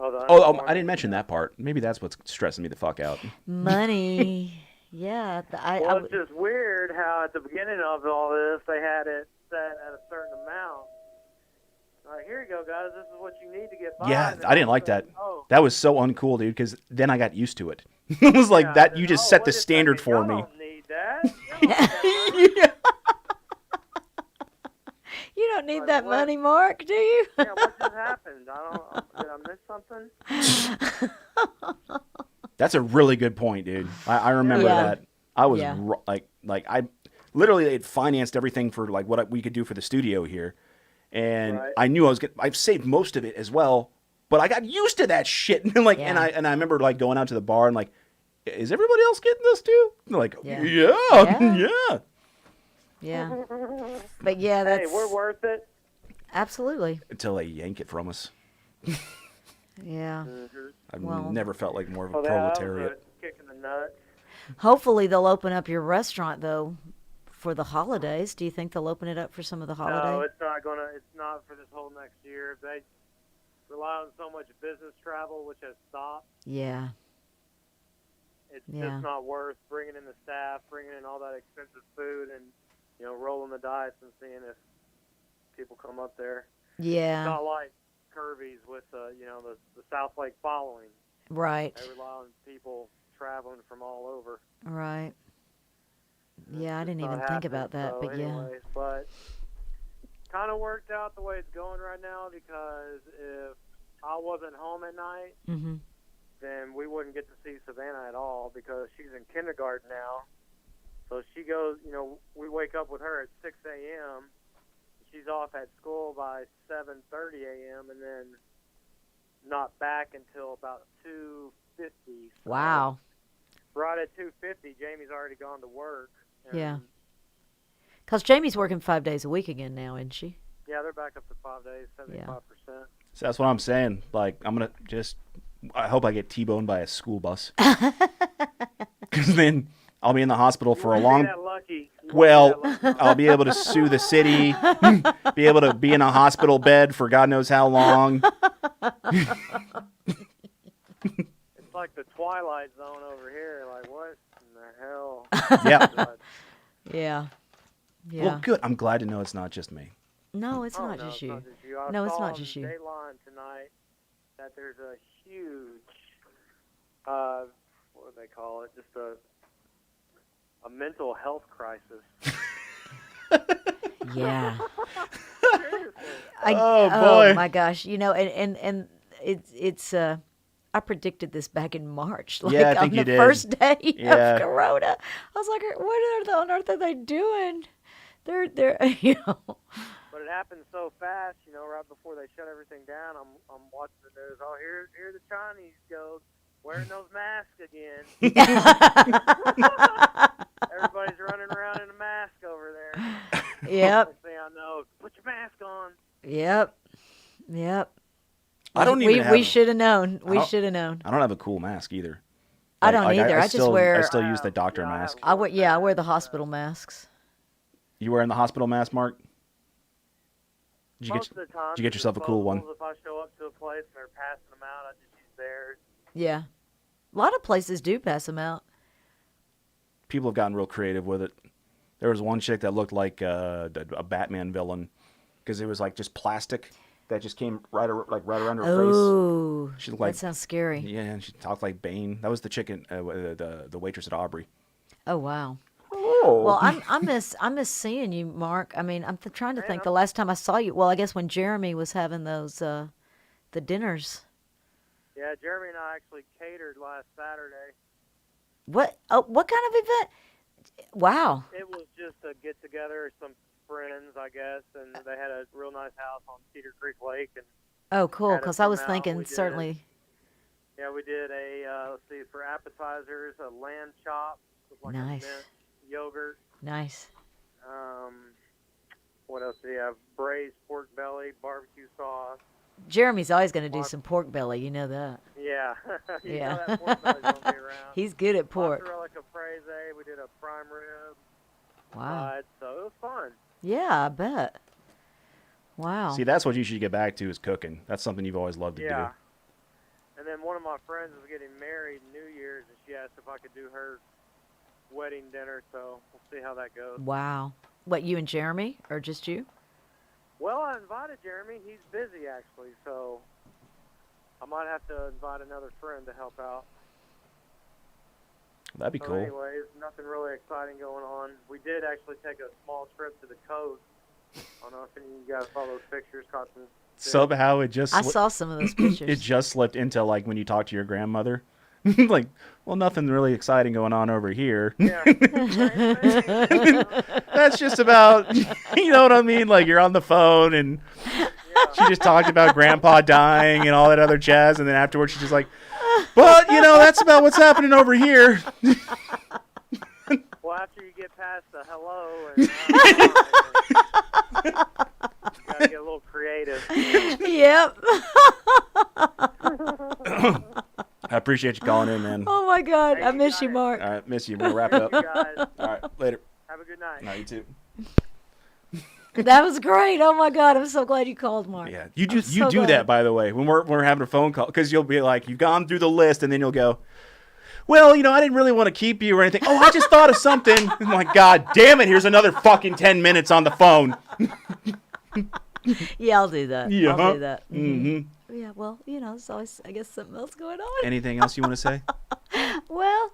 [SPEAKER 3] Oh, the
[SPEAKER 2] Oh, I
[SPEAKER 3] unemployment?
[SPEAKER 2] didn't mention that part. Maybe that's what's stressing me the fuck out.
[SPEAKER 1] Money. Yeah.
[SPEAKER 3] Well, it's just weird how at the beginning of all this they had it set at a certain amount. All right, here you go, guys. This is what you need to get by.
[SPEAKER 2] Yeah,
[SPEAKER 3] And then
[SPEAKER 2] I didn't
[SPEAKER 3] all of
[SPEAKER 2] like
[SPEAKER 3] a
[SPEAKER 2] that.
[SPEAKER 3] sudden, Oh,
[SPEAKER 2] That was so uncool, dude, because then I got used to it. It was like
[SPEAKER 3] yeah,
[SPEAKER 2] that.
[SPEAKER 3] then,
[SPEAKER 2] You just
[SPEAKER 3] oh,
[SPEAKER 2] set
[SPEAKER 3] wait
[SPEAKER 2] the
[SPEAKER 3] a
[SPEAKER 2] standard
[SPEAKER 3] second,
[SPEAKER 2] for
[SPEAKER 3] y'all
[SPEAKER 2] me.
[SPEAKER 3] Don't need that. You don't need that
[SPEAKER 1] You don't need
[SPEAKER 3] Like
[SPEAKER 1] that
[SPEAKER 3] what?
[SPEAKER 1] money, Mark, do you?
[SPEAKER 3] money. Yeah, what just happened? Did I miss something?
[SPEAKER 2] That's a really good point, dude. I remember
[SPEAKER 1] Yeah.
[SPEAKER 2] that. I was
[SPEAKER 1] Yeah.
[SPEAKER 2] like I literally had financed everything for like what we could do for the studio here, and
[SPEAKER 3] Right.
[SPEAKER 2] I knew I've saved most of it as well, but I got used to that shit. And like,
[SPEAKER 1] Yeah.
[SPEAKER 2] and I remember like going out to the bar and like, is everybody else getting this too? And they're like,
[SPEAKER 1] Yeah.
[SPEAKER 2] yeah.
[SPEAKER 1] Yeah. Yeah. But yeah,
[SPEAKER 3] Hey,
[SPEAKER 1] that's
[SPEAKER 3] we're worth it.
[SPEAKER 1] absolutely.
[SPEAKER 2] Until they yank it from us.
[SPEAKER 1] Yeah.
[SPEAKER 2] I've
[SPEAKER 1] Well-
[SPEAKER 2] never felt like more of a
[SPEAKER 3] Oh, that was
[SPEAKER 2] proletariat.
[SPEAKER 3] a kick in the nuts.
[SPEAKER 1] Hopefully they'll open up your restaurant though for the holidays. Do you think they'll open it up for some of the
[SPEAKER 3] No,
[SPEAKER 1] holidays?
[SPEAKER 3] it's not gonna. It's not for this whole next year. They rely on so much business travel, which has stopped.
[SPEAKER 1] Yeah.
[SPEAKER 3] It's
[SPEAKER 1] Yeah.
[SPEAKER 3] just not worth bringing in the staff, bringing in all that expensive food, and rolling the dice and seeing if people come up there. It's
[SPEAKER 1] Yeah.
[SPEAKER 3] not like Kirby's with the South Lake following.
[SPEAKER 1] Right.
[SPEAKER 3] They rely on people traveling from all over.
[SPEAKER 1] Right.
[SPEAKER 3] And
[SPEAKER 1] Yeah, I
[SPEAKER 3] it's
[SPEAKER 1] didn't
[SPEAKER 3] just
[SPEAKER 1] even
[SPEAKER 3] not
[SPEAKER 1] think about
[SPEAKER 3] happening.
[SPEAKER 1] that,
[SPEAKER 3] So
[SPEAKER 1] but yeah.
[SPEAKER 3] anyways, but kind of worked out the way it's going right now, because if I wasn't home at night,
[SPEAKER 1] Mhm.
[SPEAKER 3] then we wouldn't get to see Savannah at all, because she's in kindergarten now. So she goes, we wake up with her at 6 a.m. She's off at school by 7:30 a.m. and then not back until about 2:50. So
[SPEAKER 1] Wow.
[SPEAKER 3] right at 2:50, Jamie's already gone to work. And
[SPEAKER 1] Yeah. Cuz Jamie's working 5 days a week again now, isn't she?
[SPEAKER 3] Yeah, they're back up to 5 days, 75%.
[SPEAKER 2] So that's what I'm saying. Like, I hope I get T-boned by a school bus. Because then I'll be in the hospital for a
[SPEAKER 3] You
[SPEAKER 2] long...
[SPEAKER 3] wouldn't be that lucky. You
[SPEAKER 2] Well,
[SPEAKER 3] wouldn't be that lucky.
[SPEAKER 2] I'll be able to sue the city, be able to be in a hospital bed for God knows how long.
[SPEAKER 3] It's like the Twilight Zone over here. Like, what in the hell?
[SPEAKER 2] Yeah.
[SPEAKER 3] But,
[SPEAKER 1] Yeah. Yeah.
[SPEAKER 2] Well, good. I'm glad to know it's not just me.
[SPEAKER 1] No, it's
[SPEAKER 3] oh,
[SPEAKER 1] not
[SPEAKER 3] no,
[SPEAKER 1] just
[SPEAKER 3] it's
[SPEAKER 1] you.
[SPEAKER 3] not just you. I
[SPEAKER 1] No, it's
[SPEAKER 3] saw
[SPEAKER 1] not
[SPEAKER 3] on
[SPEAKER 1] just you.
[SPEAKER 3] Dateline tonight that there's a huge, what do they call it? Just a mental health crisis.
[SPEAKER 1] Yeah.
[SPEAKER 3] Seriously.
[SPEAKER 2] Oh, boy.
[SPEAKER 1] Oh my gosh. And it's I predicted this back in March. Like
[SPEAKER 2] Yeah, I think
[SPEAKER 1] on
[SPEAKER 2] you
[SPEAKER 1] the
[SPEAKER 2] did.
[SPEAKER 1] first day
[SPEAKER 2] Yeah.
[SPEAKER 1] of Corona. I was like, what on earth are they doing? They're
[SPEAKER 3] But it happened so fast, right before they shut everything down. I'm watching the news. Oh, here the Chinese go wearing those masks again. Everybody's running around in a mask over there.
[SPEAKER 1] Yep.
[SPEAKER 3] Next thing I know, put your mask on.
[SPEAKER 1] Yep.
[SPEAKER 2] I don't even have...
[SPEAKER 1] We should have known. We
[SPEAKER 2] don't-
[SPEAKER 1] should have known.
[SPEAKER 2] I don't have a cool mask either.
[SPEAKER 1] I don't either. I just
[SPEAKER 2] still,
[SPEAKER 1] wear-
[SPEAKER 2] I still use the doctor
[SPEAKER 3] Yeah, I have
[SPEAKER 2] mask.
[SPEAKER 1] I wear the hospital masks.
[SPEAKER 2] You wearing the hospital mask, Mark? Did you
[SPEAKER 3] Most of the time,
[SPEAKER 2] did you get yourself a cool one?
[SPEAKER 3] If I show up to a place and they're passing them out, I just use theirs.
[SPEAKER 1] Yeah. A lot of places do pass them out.
[SPEAKER 2] People have gotten real creative with it. There was one chick that looked like a Batman villain because it was like just plastic that just came right around her face.
[SPEAKER 1] Oh,
[SPEAKER 2] She looked like...
[SPEAKER 1] that sounds scary.
[SPEAKER 2] Yeah, and she talked like Bane. That was the chicken, the waitress at Aubrey.
[SPEAKER 1] Oh, wow.
[SPEAKER 2] Oh.
[SPEAKER 1] Well, I miss seeing you, Mark. I mean, I'm trying to think. The last time I saw you, well, I guess when Jeremy was having those the dinners.
[SPEAKER 3] Yeah, Jeremy and I actually catered last Saturday.
[SPEAKER 1] What? Oh, what kind of event? Wow.
[SPEAKER 3] It was just a get together, some friends, I guess, and they had a real nice house on Cedar Creek Lake, and
[SPEAKER 1] Oh, cool.
[SPEAKER 3] Had us
[SPEAKER 1] Because I was
[SPEAKER 3] come out,
[SPEAKER 1] thinking
[SPEAKER 3] we did.
[SPEAKER 1] certainly.
[SPEAKER 3] yeah, we did let's see, for appetizers, a lamb chop with like
[SPEAKER 1] Nice.
[SPEAKER 3] a mint yogurt.
[SPEAKER 1] Nice.
[SPEAKER 3] What else do you have? Braised pork belly, barbecue sauce.
[SPEAKER 1] Jeremy's always going to do some pork belly. You know that.
[SPEAKER 3] Yeah. You
[SPEAKER 1] Yeah.
[SPEAKER 3] know that pork belly's gonna be around.
[SPEAKER 1] He's good at pork.
[SPEAKER 3] Mozzarella caprese. We did a prime rib.
[SPEAKER 1] Wow.
[SPEAKER 3] So it was fun.
[SPEAKER 1] Yeah, I bet. Wow.
[SPEAKER 2] See, that's what you should get back to is cooking. That's something you've always loved to
[SPEAKER 3] Yeah.
[SPEAKER 2] do.
[SPEAKER 3] And then one of my friends was getting married New Year's, and she asked if I could do her wedding dinner. So we'll see how that goes.
[SPEAKER 1] Wow. What, you and Jeremy, or just you?
[SPEAKER 3] Well, I invited Jeremy. He's busy actually, so I might have to invite another friend to help out.
[SPEAKER 2] That'd be
[SPEAKER 3] So
[SPEAKER 2] cool.
[SPEAKER 3] anyways, nothing really exciting going on. We did actually take a small trip to the coast. I don't know if any of you guys saw those pictures. Caught some fish.
[SPEAKER 2] Somehow it just
[SPEAKER 1] I saw some of those pictures.
[SPEAKER 2] it just slipped into like when you talk to your grandmother. Like, well, nothing really exciting going on over here.
[SPEAKER 3] Yeah. Same thing.
[SPEAKER 2] That's just about, you know what I mean? Like you're on the phone and she just talked about grandpa dying and all that other jazz. And then afterwards she's just like, but, that's about what's happening over here.
[SPEAKER 3] Well, after you get past the hello, and you gotta get a little creative.
[SPEAKER 1] Yep.
[SPEAKER 2] I appreciate you calling in, man.
[SPEAKER 1] Oh my God,
[SPEAKER 3] Hey,
[SPEAKER 1] I
[SPEAKER 3] you
[SPEAKER 1] miss
[SPEAKER 3] got
[SPEAKER 1] you,
[SPEAKER 3] it.
[SPEAKER 1] Mark.
[SPEAKER 2] All right, miss you. We'll wrap it up.
[SPEAKER 3] You guys
[SPEAKER 2] All right, later.
[SPEAKER 3] have a good night.
[SPEAKER 2] No, you too.
[SPEAKER 1] That was great. Oh my God, I'm so glad you called, Mark.
[SPEAKER 2] Yeah, you
[SPEAKER 1] I'm
[SPEAKER 2] do
[SPEAKER 1] so
[SPEAKER 2] do
[SPEAKER 1] glad.
[SPEAKER 2] that, by the way, when we're having a phone call, because you'll be like, you've gone through the list, and then you'll go, well, I didn't really want to keep you or anything. Oh, I just thought of something. I'm like, God damn it, here's another fucking 10 minutes on the phone.
[SPEAKER 1] Yeah, I'll do that.
[SPEAKER 2] Yeah.
[SPEAKER 1] I'll do that.
[SPEAKER 2] Mm-hmm.
[SPEAKER 1] Yeah, well, there's always, I guess, something else going on.
[SPEAKER 2] Anything else you want to say?
[SPEAKER 1] Well,